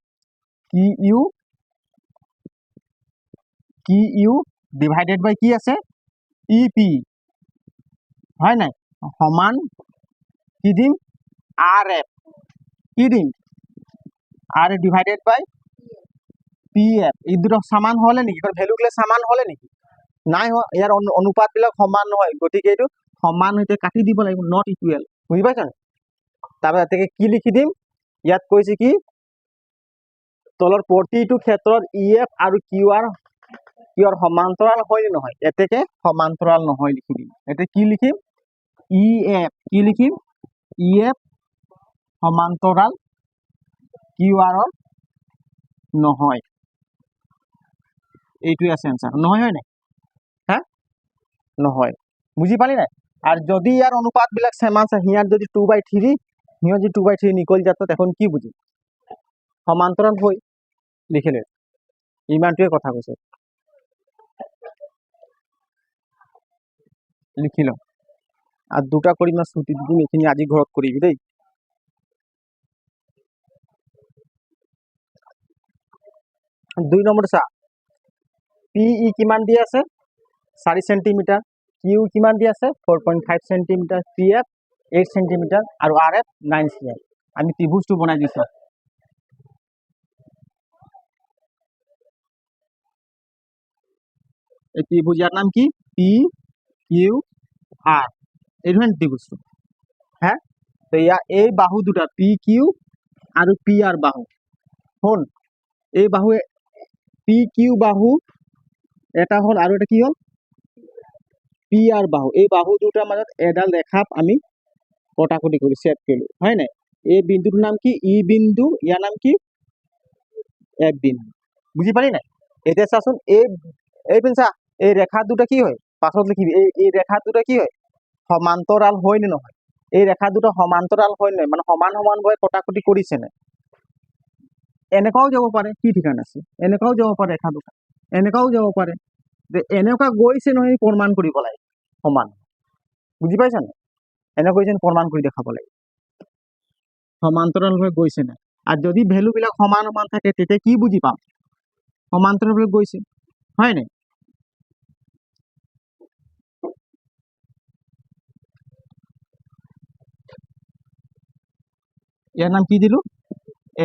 কি ইউ ডিভাইডেড বাই কি আছে ইপি হয় না সমান কি দিম আর এফ কি দিম আর ডিভাইডেড বাই পি এফ এই দুটো সমান হলে নেকি ভ্যালুগুলো সমান হলে নেকি নাই ইয়াৰ অনুপাতবিলাক সমান নহয় গতিকে এইটো সমান হইতে কাটি দিব লাগিব নট ইকুৱেল বুজি পাইছা তাৰপৰা ইয়াতে কি লিখি দিম ইয়াত কৈছে কি তলৰ প্ৰতিটো ক্ষেত্ৰত ই এফ আৰু কিউ আৰ সমান্তৰাল হয় নে নহয় এতেকে সমান্তৰাল নহয় লিখি দিম এতে কি লিখিম ই এফ কি লিখিম ই এফ সমান্তৰাল কিউ আৰ নহয় এইটোৱে আছে আনসাৰ নহয় হয় নাই হ্যাঁ নহয় বুঝি পালি নাই আর যদি ইয়ার অনুপাত বিলাক সেম আছে হিয়ার যদি 2/3 হিয়ার যদি 2/3 নিকল যেত তখন কি বুঝি সমান্তরাল হই লিখিলে ইমানটোৱে কথা কৈছে লিখি ল আৰ দুটা কৰি না ছুটি দিম এইখিনি আজি ঘৰত কৰিবি দেই 2 নম্বৰ চা পি ই কিমান দি আছে 4 সেন্টিমিটার কিউ কিমান দি আছে 4.5 সেন্টিমিটার পি এফ 8 সেন্টিমিটার আর আর এফ 9 cm আমি ত্রিভুজটো বনাই দিছো এই ত্রিভুজের নাম কি পি কিউ আর এই ধরনের ত্রিভুজটো হ্যাঁ তো এই বাহু দুটা P Q R P R বাহু হল এই বাহু পি কিউ বাহু এটা হল আর এটা কি হল পি আর বাহু এই বাহু দুটাৰ মাজত এডাল ৰেখা আমি কটাকটি কৰি সেট কৰিলো হয় নাই এই বিন্দুটোৰ নাম কি ই বিন্দু ইয়াৰ নাম কি এফ বিন্দু বুঝি পালি নাই এতিয়া চাচোন এই পিনচা এই ৰেখা দুটা কি হয় পাছত লিখিবি এই ৰেখা দুটা কি হয় সমান্তৰাল হয় নে নহয় এই ৰেখা দুটা সমান্তৰাল হয় নে মানে সমান সমানভাৱে কটাকটি কৰিছে নে এনেকাও যাব পাৰে কি ঠিকান আছে এনেকাও যাব পাৰে ৰেখা দুটা এনেকাও যাব পাৰে যে এনেকা গৈছে নহয় প্ৰমাণ কৰিব লাগে সমান বুজি পাইছা না এনেকা গৈছে প্ৰমাণ কৰি দেখাব লাগে সমান্তৰাল হৈ গৈছে না আর যদি ভ্যালু বিলাক সমান সমান থাকে তেতিয়া কি বুজি পাম সমান্তরাল হৈ গৈছে হয় নাই ইয়াৰ নাম কি দিলো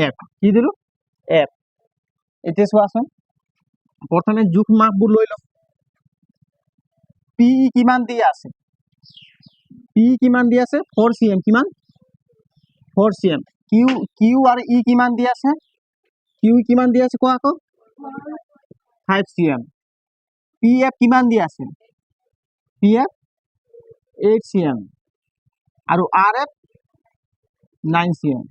এফ কি দিলো এফ এতিয়া চোৱাচোন প্ৰথমে জোখ মাপবোৰ লৈ লওঁ পি কিমান দি আছে পি কিমান দি আছে 4 cm কিমান 4 cm কিউ কিউ আর ই কিমান দি আছে কিউ কিমান দি আছে কোৱা আকৌ 5 cm পি এফ কিমান দি আছে পি এফ 8 cm আৰু আৰ এফ 9 cm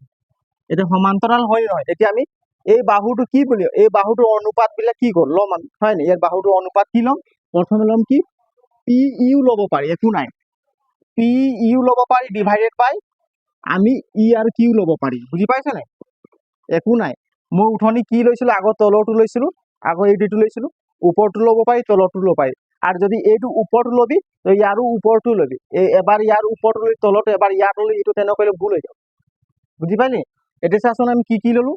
এটা সমান্তৰাল হয় নহয় এতিয়া আমি এই বাহুটো কি বলি এই বাহুটোৰ অনুপাত বিলাক কি কৰ লম আমি হয় না ইয়াৰ বাহুটোৰ অনুপাত কি লম প্ৰথমে লম কি পি ইউ লব পাৰি একো নাই পি ইউ লব পাৰি ডিভাইডেড বাই আমি ই আর কিউ লব পারি বুঝি পাইছা নাই একো নাই মই উঠনি কি লৈছিলো আগত তলৰটো লৈছিলো আগত এইটো লৈছিলো ওপৰটো লব পাৰি তলৰটো লব পাৰি আৰ যদি এইটো ওপৰটো লবি তো ইয়াৰো ওপৰটো লবি এবাৰ ইয়াৰ ওপৰটো লৈ তলত এবাৰ ইয়াত ললি এইটো তেনেকৈ ভুল হৈ যাব বুঝি পাইলি এতিয়া চাচোন আমি কি ললো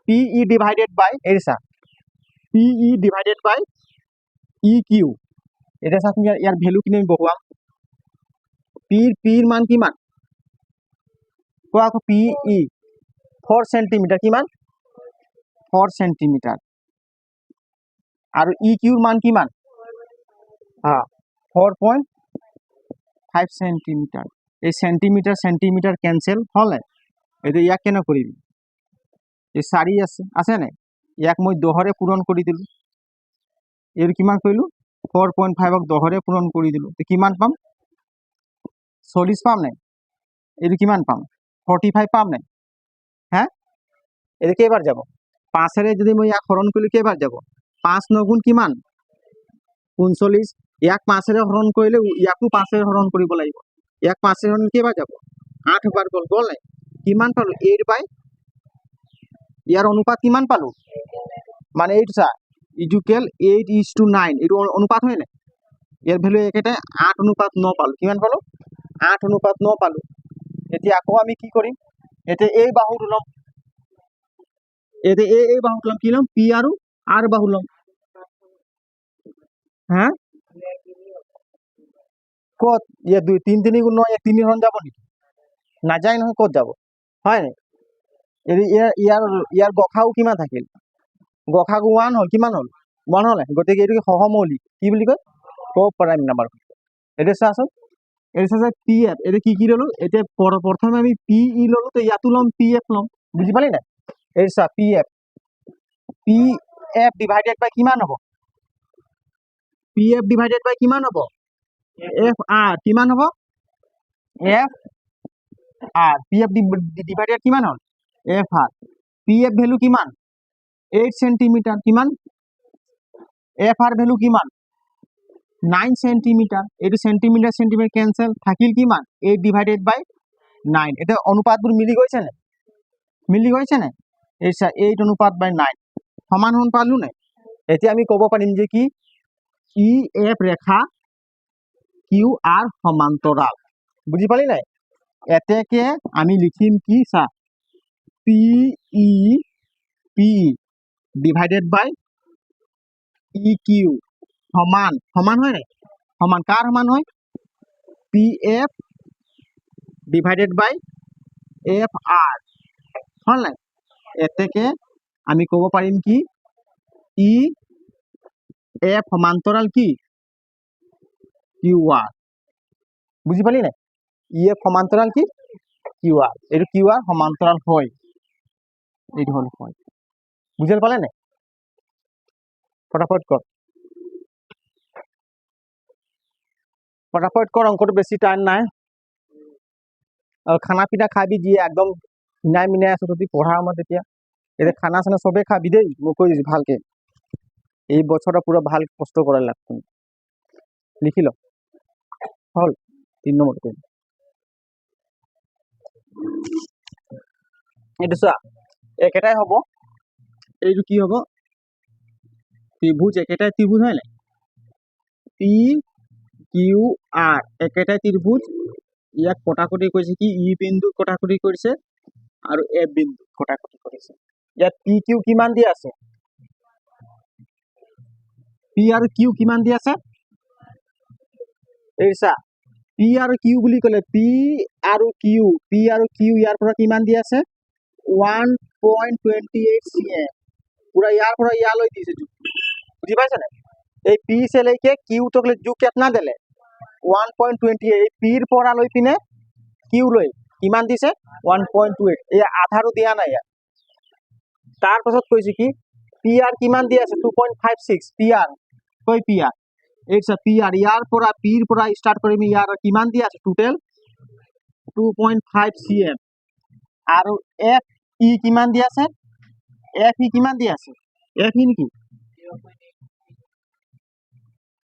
পি ই ডিভাইডেড বাই এই চা পি ই ডিভাইডেড বাই ই কিউ এতিয়া চাচোন ইয়াৰ ভ্যালু কিনি বহুৱাম পিৰ মান কিমান কোৱা আকৌ পি ই 4 সেন্টিমিটার কিমান 4 সেন্টিমিটার আর ই কিউর মান কিমান হ্যাঁ 4.5 সেন্টিমিটার এই সেন্টিমিটার সেন্টিমিটার ক্যান্সেল হলে এটা ইয়াক কেন কৰিবি এই 4 আছে নাই ইয়াক মই 10 পূৰণ কৰি দিলো এৰ কিমান কৰিলো 4.5 ক 10 পূৰণ কৰি দিলো তো কিমান পাম 40 পাম নাই এৰ কিমান পাম 45 পাম নাই হ্যাঁ এটা কেইবাৰ যাব 5 যদি মই ইয়াক হৰণ কৰিলে কেইবাৰ যাব 5 9 গুণ কিমান 39 ইয়াক 5 হৰণ কৰিলে ইয়াকো 5 হৰণ কৰিব লাগিব ইয়াক 5 হৰণ কেইবাৰ যাব 8 বাৰ গল গল নাই কিমান পালো 8 বাই ইয়াৰ অনুপাত কিমান পালো মানে এইটো চা ইকুৱেল 8:9 এইটো অনুপাত হয় নাই ইয়াৰ ভ্যালু একেটাই 8:9 পালো কিমান পালো 8:9 পালো এতিয়া আকৌ আমি কি কৰিম এতিয়া এই বাহুটো লম এতিয়া এই বাহুটো লম কি লম পি আৰু আর বাহু লম হ্যাঁ কত ইয়ে 2 3 3 গুণ 9 1 3 হরণ যাব নাকি না যায় নহয় কত যাব হয় নাই ইয়াৰ গসাগু কিমান থাকিল গসাগু 1 হ'ল কিমান হ'ল 1 হ'লে গতিকে এইটো সহমৌলিক কি বুলি কয় কোপ্ৰাইম নাম্বাৰ এতিয়া চাচোন এইটো চাইছে পি এফ এইটো কি ললো এতিয়া প্ৰথমে আমি পি ই ললো তো ইয়াতো ল'ম পি এফ ল'ম বুজি পালি নাই এই চা পি এফ ডিভাইডেড বাই কিমান হ'ব পি এফ ডিভাইডেড বাই কিমান হ'ব এফ আৰ কিমান হ'ব F R P F divided কিমান হ'ল F R P F value কিমান 8 সেন্টিমিটাৰ কিমান এফ আৰ ভ্যালু কিমান 9 সেন্টিমিটাৰ এইটো সেন্টিমিটাৰ ক্যান্সেল থাকিল কিমান 8 ডিভাইডেড বাই 9 এটা অনুপাতবোৰ মিলি গৈছে নে এই 8 অনুপাত বাই 9 সমান সমান পালো নাই এতিয়া আমি ক'ব পাৰিম যে কি ই এফ ৰেখা কিউ আৰ সমান্তৰাল বুজি পালি নাই এতেকে আমি লিখিম কি চা পি ডিভাইডেড বাই ই কিউ সমান হয় নাই সমান কাৰ সমান হয় পি এফ ডিভাইডেড বাই এফ আৰ হল নাই এতেকে আমি ক'ব পাৰিম কি ই এফ সমান্তৰাল কি কিউ আৰ বুজি পালি নাই ই এফ সমান্তৰাল কি কিউ আৰ এইটো কিউ আৰ সমান্তৰাল হয় এইটো হল হয় বুঝাল পালে নাই ফটাফট কৰ অঙ্কটো বেশি টাইম নাই আৰু খানা পিনা খাবি দিয়ে একদম হিনাই মিনাই আছো তহঁতি পঢ়াৰ সময়ত তেতিয়া এতিয়া খানা চানা চবে খাবি দেই মই কৈ দিছো ভালকে এই বছৰটা পুৰা ভাল কষ্ট কৰা লাগতো লিখি ল হল 3 নম্বৰ এইটো চোৱা একেটাই হব এইটো কি হব ত্ৰিভুজ একেটাই ত্ৰিভুজ হয় নাই পি কিউ আৰ একেটাই ত্ৰিভুজ ইয়াক কটাকটি কৰিছে কি ই বিন্দু কটাকটি কৰিছে আৰু এ বিন্দু কটাকটি কৰিছে ইয়াত পি কিউ কিমান দি আছে পি আৰু কিউ কিমান দি আছে এই চা পি আৰু কিউ বুলি ক'লে পি আৰু কিউ ইয়াৰ পৰা কিমান দি আছে 1.28 cm পুৰা ইয়াৰ পৰা ইয়ালৈ দিছে বুঝি পাইছ না এই পি সে লেকে কিউ তক যুগ কেতনা দিলে 1.28 পিৰ পৰা লৈ পিনে কিউ লৈ কিমান দিছে 1.28 এই আধাৰো দিয়া নাই ইয়াত তাৰ পাছত কৈছে কি পি আৰ কিমান দি আছে 2.56 পি আৰ কই পি আৰ এইটা পি আৰ ইয়াৰ পৰা পিৰ পৰা স্টাৰ্ট কৰিম ইয়াৰ কিমান দি আছে টোটাল 2.5 cm আৰু এফ ই কিমান দি আছে এফ ই কিমান দি আছে এফ ই নেকি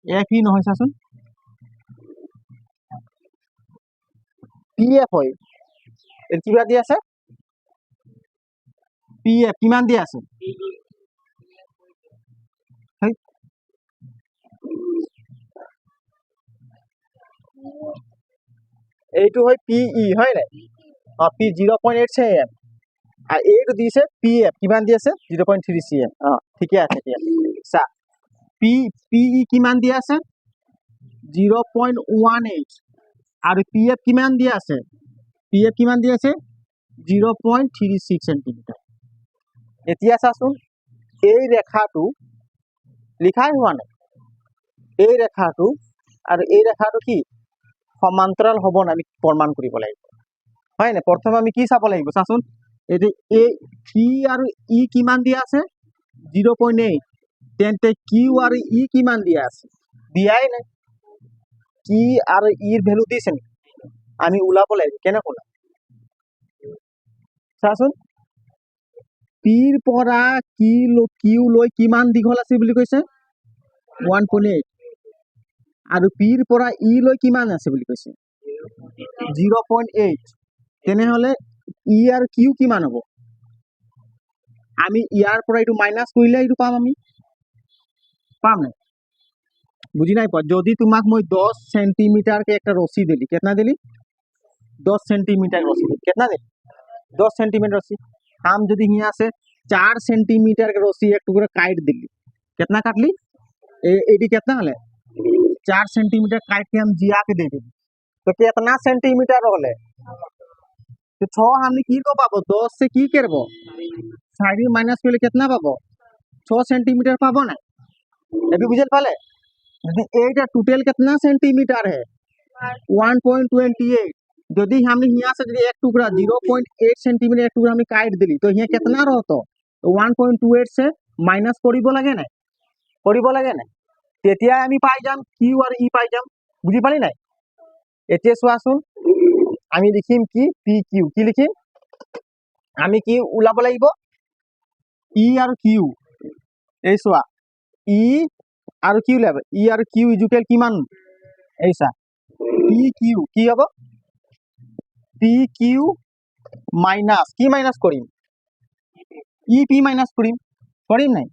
এফ ই নহয় চাচোন পি এফ হয় এর কিবা দি আছে পি এফ কিমান দি আছে এইটো হয় পি ই হয় নাই পি 0.8 cm আর এইটো দিছে পি এফ কিমান দি আছে 0.3 cm ঠিকই আছে ঠিক আছে সা পি ই কিমান দি আছে 0.18 আর পি এফ কিমান দি আছে 0.36 সেন্টিমিটার এতিয়া চাচোন এই ৰেখাটো লিখাই হোৱা নাই এই ৰেখাটো আৰু এই ৰেখাটো কি সমান্তৰাল হ'ব না আমি প্ৰমাণ কৰিব লাগিব হয় না প্ৰথমে আমি কি চাব লাগিব চাচোন এই এ পি আৰু ই কিমান দিয়া আছে 0.8 তেন্তে কিউ আৰু ই কিমান দিয়া আছে দিয়াই নাই কি আৰু ইৰ ভ্যালু দিছে নি আমি ওলাব লাগিব কেনে ওলাম চাচোন পিৰ পৰা কিউ লৈ কিমান দীঘল আছে বুলি কৈছে 1.8 আৰু পিৰ পৰা ই লৈ কিমান আছে বুলি কৈছে 0.8 তেনেহলে ই আৰু কিউ কিমান হ'ব আমি ইয়াৰ পৰা এইটো মাইনাস কৰিলে এইটো পাম আমি পাম না বুঝি নাই পা যদি তোমাক মই 10 সেন্টিমিটার के একটা রশি দিলি कितना দিলি 10 সেন্টিমিটার রশি দিলি कितना দিলি 10 সেন্টিমিটার রশি हम যদি यहाँ से 4 सेंटीमीटर के रस्सी एक टुकड़ा काट दिली कितना काटली एडी कितना हले 4 सेंटीमीटर काट के हम जिया के दे दिली तो कितना सेंटीमीटर रहले तो 6 हमने की को पाबो 10 से की करबो 4 माइनस करले कितना पाबो 6 सेंटीमीटर पाबो ना अभी बुझल पाले यदि एटा टोटल कितना सेंटीमीटर है 1.28 यदि हमने यहाँ से यदि एक टुकड़ा 0.8 सेंटीमीटर एक टुकड़ा हमने काट दिली तो यहाँ कितना रहतो तो 1.28 से माइनस करिब লাগে না তেতিয়া আমি পাই যাম কিউ আর ই পাই যাম বুঝি পালি নাই এতিয়া চোৱাচোন আমি লিখিম কি পি কিউ কি লিখিম আমি কি ওলাব লাগিব ই আৰু কিউ এই চোৱা ই আৰু কিউ ওলাব ই আৰু কিউ ইজুকেল কিমান এই চা পি কিউ কি হ'ব পি কিউ মাইনাস কি মাইনাস কৰিম ই পি মাইনাস কৰিম নাই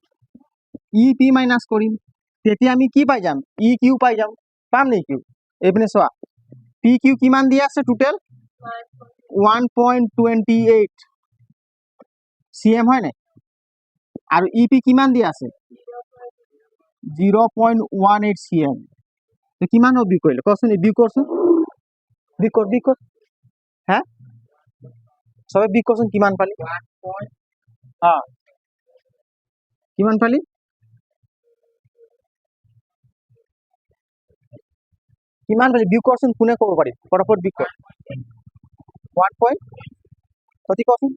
ই পি মাইনাস কৰিম তেতিয়া আমি কি পাই যাম ই কিউ পাই যাম পাম নি কিউ এইপিনে চোৱা পি কিউ কিমান দিয়া আছে টোটেল 1.28 cm হয় নাই আৰু ই পি কিমান দিয়া আছে 0.18 cm তো কিমান হ'ব বিক কৰিলে কচোন বিক কৰচোন বিক কৰ হা সবে বিক কৰচোন কিমান পালি হা কিমান পালি কিমান পালি বিক কৰচোন কোনে ক'ব পাৰি ফটাফট বিক কৰ 1 পইণ্ট কতি কচোন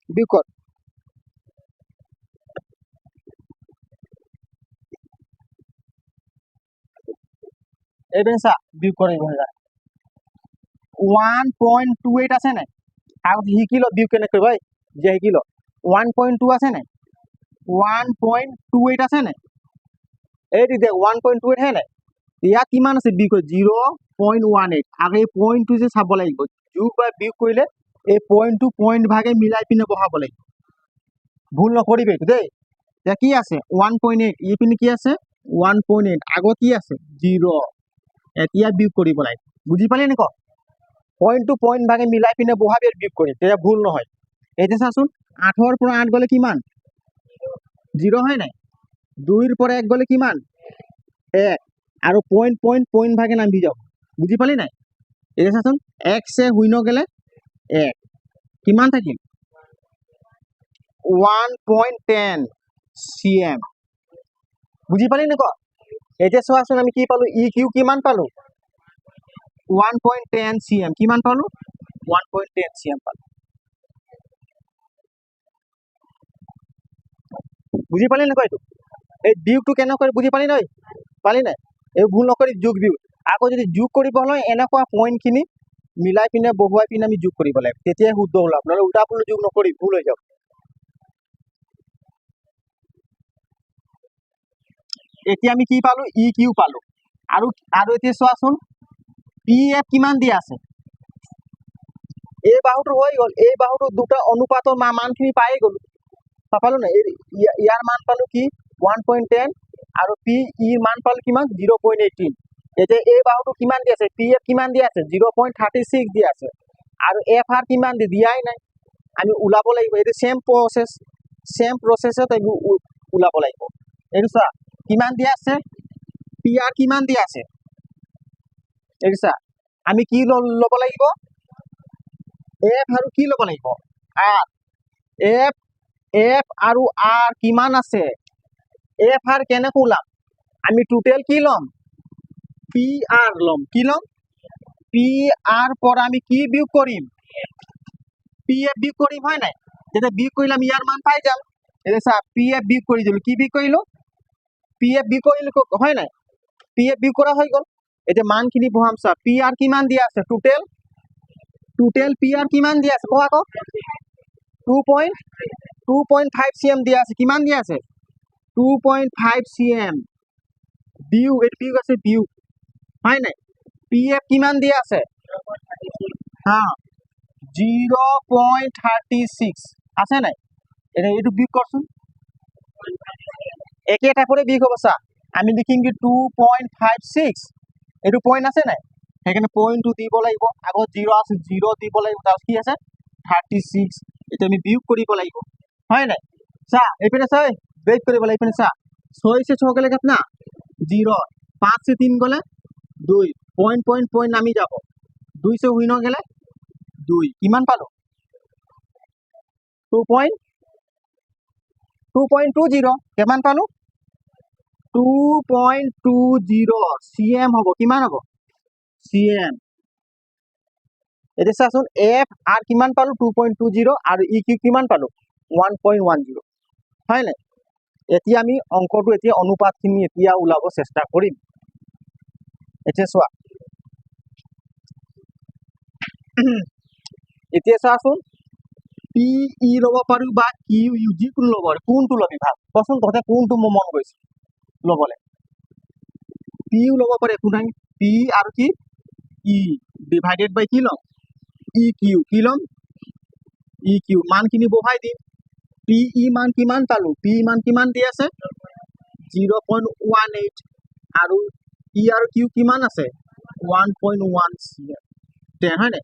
বিক কৰ এইপিনে চা বিক কৰিব হয় 1.28 আছে নাই আগত শিকিল বিক কেনে কৰিব যে শিকিল 1.2 আছে নাই 1.28 আছে নাই এই দে 1.28 হে নাই ইয়াত কিমান আছে বিক 0.18 আৰু এই পইণ্টটো যে চাব লাগিব যোগ বা বিয়োগ কৰিলে এই পইণ্টটো পইণ্ট ভাগে মিলাই পিনে বহাব লাগিব ভুল নকৰিবি দেই এতিয়া কি আছে 1.8 এইপিনে কি আছে 1.8 আগত কি আছে 0 এতিয়া বিয়োগ কৰিব লাগে বুজি পালি নে ক পইণ্টটো পইণ্ট ভাগে মিলাই পিনে বহাবি আৰু বিয়োগ কৰিম তেতিয়া ভুল নহয় এতিয়া চাচোন 8 পৰা 8 গলে কিমান 0 হয় নাই 2 পৰা 1 গলে কিমান 1 আৰু পইণ্ট ভাগে নামি যাও বুজি পালি নাই এতিয়া চাচোন 1 से শূন্য গেলে 1 কিমান থাকিল 1.10 cm বুজি পালি নে ক এতিয়া চোৱাচোন আমি কি পালো ই কিউ কিমান পালো 1.10 cm কিমান পালো 1.10 cm পালো বুজি পালি নে ক এইটো এই বিয়োগটো কেনে কৰে বুজি পালি নাই এই ভুল নকৰি যোগ বিয়োগ আকৌ যদি যোগ কৰিব হলে এনেকুৱা পইণ্ট খিনি মিলাই পিনে বহুৱাই পিনে আমি যোগ কৰিব লাগে তেতিয়াই শুদ্ধ ওলাব নহলে উল্টা পুল্টা যোগ নকৰি ভুল হৈ যাব এতিয়া আমি কি পালো ই কিউ পালো আৰু এতিয়া চোৱাচোন পি এফ কিমান দিয়া আছে এই বাহুটো হৈ গল এই বাহুটো দুটা অনুপাতৰ মানখিনি পাই গলো পালো না ইয়াৰ মান পালো কি 1.10 আৰু পি ই মান পালো কিমান 0.18 এতিয়া এই বাহুটো কিমান দি আছে পি এফ কিমান দি আছে 0.36 দি আছে আৰু এফ আৰ কিমান দিয়াই নাই আমি ওলাব লাগিব এইটো সেম প্ৰসেছত আমি ওলাব লাগিব এইটো চা কিমান দিয়া আছে পি আৰ কিমান দিয়া আছে এইটো চা আমি কি ল'ব লাগিব এফ আৰু কি ল'ব লাগিব আৰ এফ আৰু আৰ কিমান আছে এফ আৰ কেনেকৈ ওলাম আমি টোটেল কি ল'ম পি আৰ ল'ম কি ল'ম পি আৰ পৰা আমি কি বিয়োগ কৰিম পি এফ বিয়োগ কৰিম হয় নাই যেতিয়া বিয়োগ কৰিলে আমি ইয়াৰ মান পাই যাম এতিয়া চা পি এফ বিয়োগ কৰি দিলো কি বিয়োগ কৰিলো পি এফ বিয়োগ কৰিলো হয় নাই পি এফ বিয়োগ কৰা হৈ গ'ল এতিয়া মানখিনি বহাম চা পি আৰ কিমান দিয়া আছে টোটেল পি আৰ কিমান দিয়া আছে কোৱা আকৌ 2.5 cm দিয়া আছে কিমান দিয়া আছে 2.5 cm বিয়োগ এইটো বিয়োগ আছে বিয়োগ হয় নাই পি এফ কিমান দিয়া আছে হা 0.36 আছে নাই এতিয়া এইটো বিয়োগ কৰচোন একে টাইপৰে বিয়োগ হ'ব চা আমি লিখিম কি 2.56 এইটো পইণ্ট আছে নাই সেইকাৰণে পইণ্টটো দিব লাগিব আগত 0 আছে 0 দিব লাগিব তাৰপিছত কি আছে 36 এতিয়া আমি বিয়োগ কৰিব লাগিব হয় নাই চা এইপিনে চা वेट কৰিব লাগিব পিনে চা 6 से 6 গলে कितना 0 5 से 3 গলে 2 পয়েন্ট পয়েন্ট পয়েন্ট নামি যাব 2 से হুইন গলে 2 কিমান পালো 2.20 কিমান পালো 2.20 cm হ'ব কিমান হ'ব cm এতিয়া চাচোন f r কিমান পালো 2.20 আৰু e q কিমান পালো 1.10 হয় নাই এতিয়া আমি অংকটো এতিয়া অনুপাতখিনি এতিয়া উলাব চেষ্টা কৰিম এতিয়া চোৱা এতিয়া চাচোন পি ই ল'ব পাৰো বা কিউ ইউ যিকোনো ল'ব পাৰো কোনটো ল'বি ভাল কচোন তহঁতে কোনটো মোৰ মন গৈছে ল'বলে পি ইউ ল'ব পাৰে একো নাই পি আৰু কি ই ডিভাইডেড বাই কি ল'ম ই কিউ কি ল'ম ই কিউ মানখিনি বহাই দিম পি ই মান কিমান পালো পি মান কিমান দি আছে 0.18 আৰু ই আৰু কিউ কিমান আছে 1.1 cm তে হয় নাই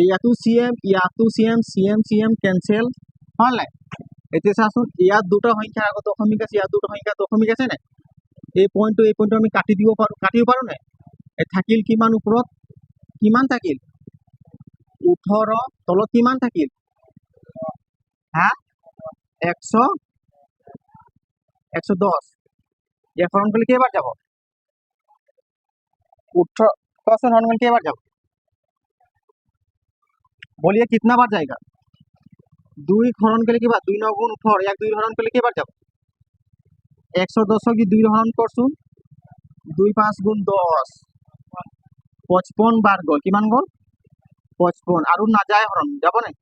ইয়াতো cm ইয়াতো cm cm cm কেনসেল হয় নাই এতিয়া চাচোন ইয়াত দুটা সংখ্যা আগত দশমিক আছে ইয়াত দুটা সংখ্যা দশমিক আছে নাই এই পইণ্টটো আমি কাটিব পাৰো নাই এই থাকিল কিমান ওপৰত কিমান থাকিল 18 তলত কিমান থাকিল হা 110 ये हरण करले के बार যাব 18 10 हरण करले के बार যাব बोलिए कितना बार जाएगा 2 हरण करले के बाद 2 9 गुण 18 1 2 हरण करले के बार যাব 110 की 2 हरण करसुन 2 5 गुण 10 55 बार গল কিমান গল 55 আৰু না যায় হৰণ যাব নাই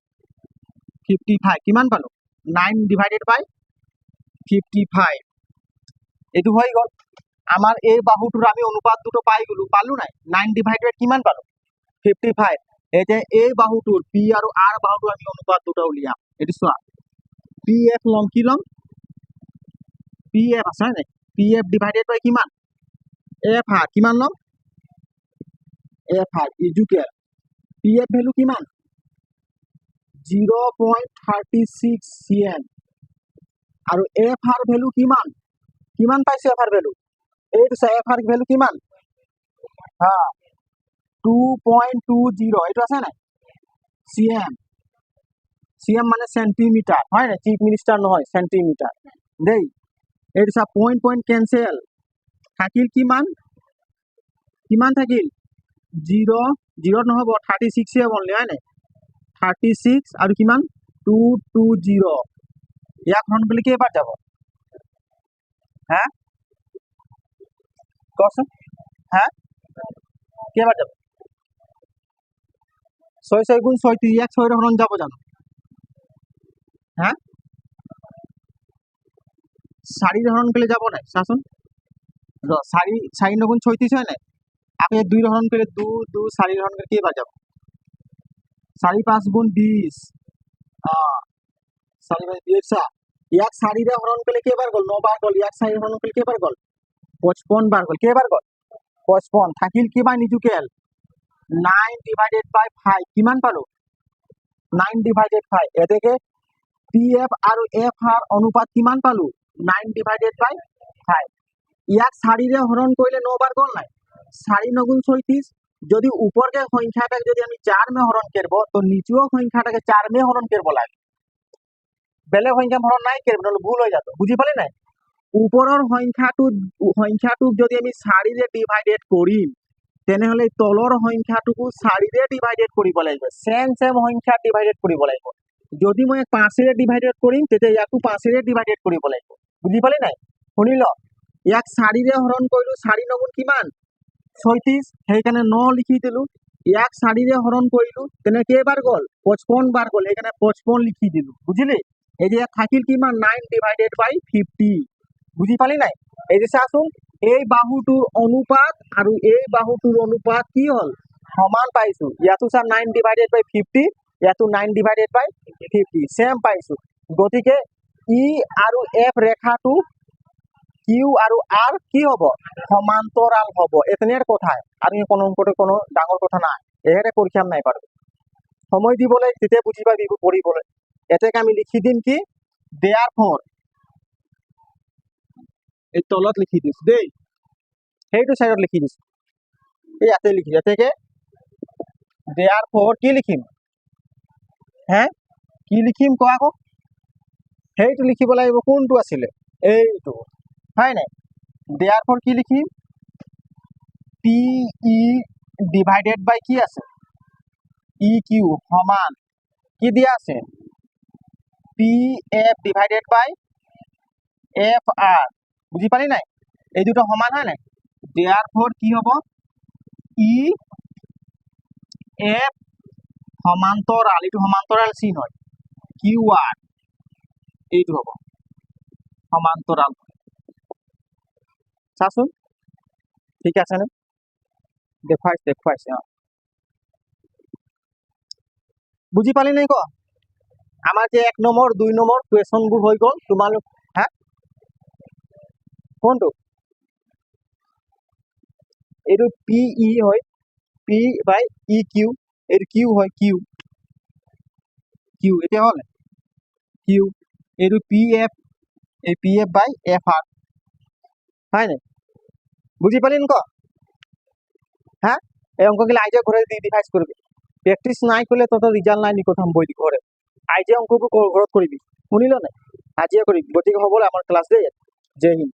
55 কিমান পালো 9 ডিভাইডেড বাই 55 এটু হৈ গল আমার এই বাহুটোৰ আমি অনুপাত দুটো পাই গলো পালো নাই 9 ডিভাইডেড কিমান পালো 55 এতিয়া এই বাহুটোৰ পি আৰু আৰ বাহুটোৰ আমি অনুপাত দুটো উলিয়াম এটি চোৱা পি এফ লম কি লম পি এফ আছে নাই পি এফ ডিভাইডেড বাই কিমান এফ আৰ কিমান লম F R equal P F value কিমান 0.36 cm আৰু এফ আৰ ভ্যালু কিমান কিমান পাইছে এফ আৰ ভ্যালু এইটো চাই এফ আৰ ভ্যালু কিমান হা 2.20 এইটো আছে নাই cm cm মানে সেন্টিমিটার হয় না চিফ মিনিস্টার নহয় সেন্টিমিটার দেই এইটো সব পয়েন্ট পয়েন্ট ক্যান্সেল থাকিল কিমান কিমান থাকিল 0 0 নহব 36 এ বললে হয় না 36 আৰু কিমান 220 ইয়াক হৰণ কৰিলে কেইবাৰ যাব হা কচোন হা কেইবাৰ যাব 6 6 গুণ 36 ইয়াক 6 হৰণ যাব জানো হা 4 হরণ করলে যাব না চাচোন 4 4 9 36 হয় না আপনি 2 হরণ করে 2 2 4 হরণ করে কেবার যাব 4 5 গুণ 20 4 5 20 ইয়াক 4 রে হরণ করলে কেবার গল 9 বার গল ইয়াক 4 হরণ করলে কেবার গল 55 বার গল কেবার গল 55 থাকিল কি বাই নিজুকেল 9 ডিভাইডেড বাই 5 কিমান পালো 9 ডিভাইডেড 5 এদিকে পিএফ আৰু এফ আৰ অনুপাত কিমান পালো 9 ডিভাইডেড বাই 5 ইয়াক 4 রে হরণ করলে 9 বার গল নাই 4 9 গুণ 36 যদি উপরকে সংখ্যাটাকে যদি আমি 4 মে হরণ করব তো নিচেও সংখ্যাটাকে 4 মে হরণ করব লাগে বেলে সংখ্যা হরণ নাই করব নহলে ভুল হয়ে যেত বুঝি পালি নাই উপৰৰ সংখ্যাটোক যদি আমি 4 ৰে ডিভাইডেড কৰিম তেনেহলে তলৰ সংখ্যাটোকো 4 ৰে ডিভাইডেড কৰিব লাগিব সেম সংখ্যা ডিভাইডেড কৰিব লাগিব যদি মই 5 ৰে ডিভাইডেড কৰিম তেতিয়া ইয়াকো 5 ৰে ডিভাইডেড কৰিব লাগিব বুজি পালি নাই শুনিল ইয়াক 4 ৰে হৰণ কৰিলো 4 9 গুণ কিমান 36 সেইকাৰণে 9 লিখি দিলো ইয়াক 4 ৰে হৰণ কৰিলো তেনে কেইবাৰ গল 55 বাৰ গল সেইকাৰণে 55 লিখি দিলো বুঝিলি এই যে থাকিল কিমান 9 ডিভাইডেড বাই 50 বুঝি পালি নাই এই যে চাচোন এই বাহুটোৰ অনুপাত আৰু এই বাহুটোৰ অনুপাত কি হল সমান পাইছো ইয়াতো চা 9 ডিভাইডেড বাই 50 ইয়াতো 9 ডিভাইডেড বাই 50 সেম পাইছো গতিকে ই আৰু এফ ৰেখাটো কিউ আৰু আর কি হব সমান্তরাল হব এতনের কথায় আর কোনো অঙ্কতে কোনো ডাঙর কথা নাই এহেতে পরীক্ষা নাই পারবে সময় দিবলৈ তেতিয়া বুঝি পাবি পড়িবলৈ এটাকে আমি লিখি দিম কি দেয়ারফর এই তলত লিখি দিছো দেই, সেইটো চাইডত লিখি দিছো, এই ইয়াতে লিখি ইয়াতে দেয়াৰ ফৰ কি লিখিম হে, কি লিখিম কোৱা আকৌ, সেইটো লিখিব লাগিব। কোনটো আছিলে এইটো, হয় নাই? দেয়াৰ ফৰ কি লিখিম, পি ই ডিভাইডেড বাই কি আছে, ই কিউ সমান কি দিয়া আছে, পি এফ ডিভাইডেড বাই এফ আৰ। বুজি পালি নাই? এই দুটো সমান হয় নাই? দেয়াৰ ফৰ কি হ'ব, ই এফ সমান্তৰাল, এইটো সমান্তৰাল চিন হয়, কিউ আৰ এইটো হ'ব সমান্তৰাল। চাচোন ঠিক আছে নে? দেখুৱাইছে অ, বুজি পালি নাই ক? আমাৰ যে 1 নম্বৰ 2 নম্বৰ কুৱেশ্যনবোৰ হৈ গ'ল। তোমালোক হা কোনটো, এইটো পি ই হয়, পি বাই ই কিউ, এইটো কিউ হয়, কিউ কিউ এতিয়া হ'ল কিউ, এইটো পি এফ, এই পি এফ বাই এফ আৰ, হয় নাই? বুজি পালি ক? হ্যাঁ, এই অঙ্কগুলো আইজে ঘরে রিভাইজ করবি, প্র্যাকটিস নাই করলে তত রেজাল্ট নাই নিকথাম বই ঘরে, আইজে অঙ্কবোৰ ঘৰত কৰিবি, শুনিল নাই? আজিয়ে কৰিবি। গতিকে হ'ব আমাৰ ক্লাছ দেই, জয় হিন্দ।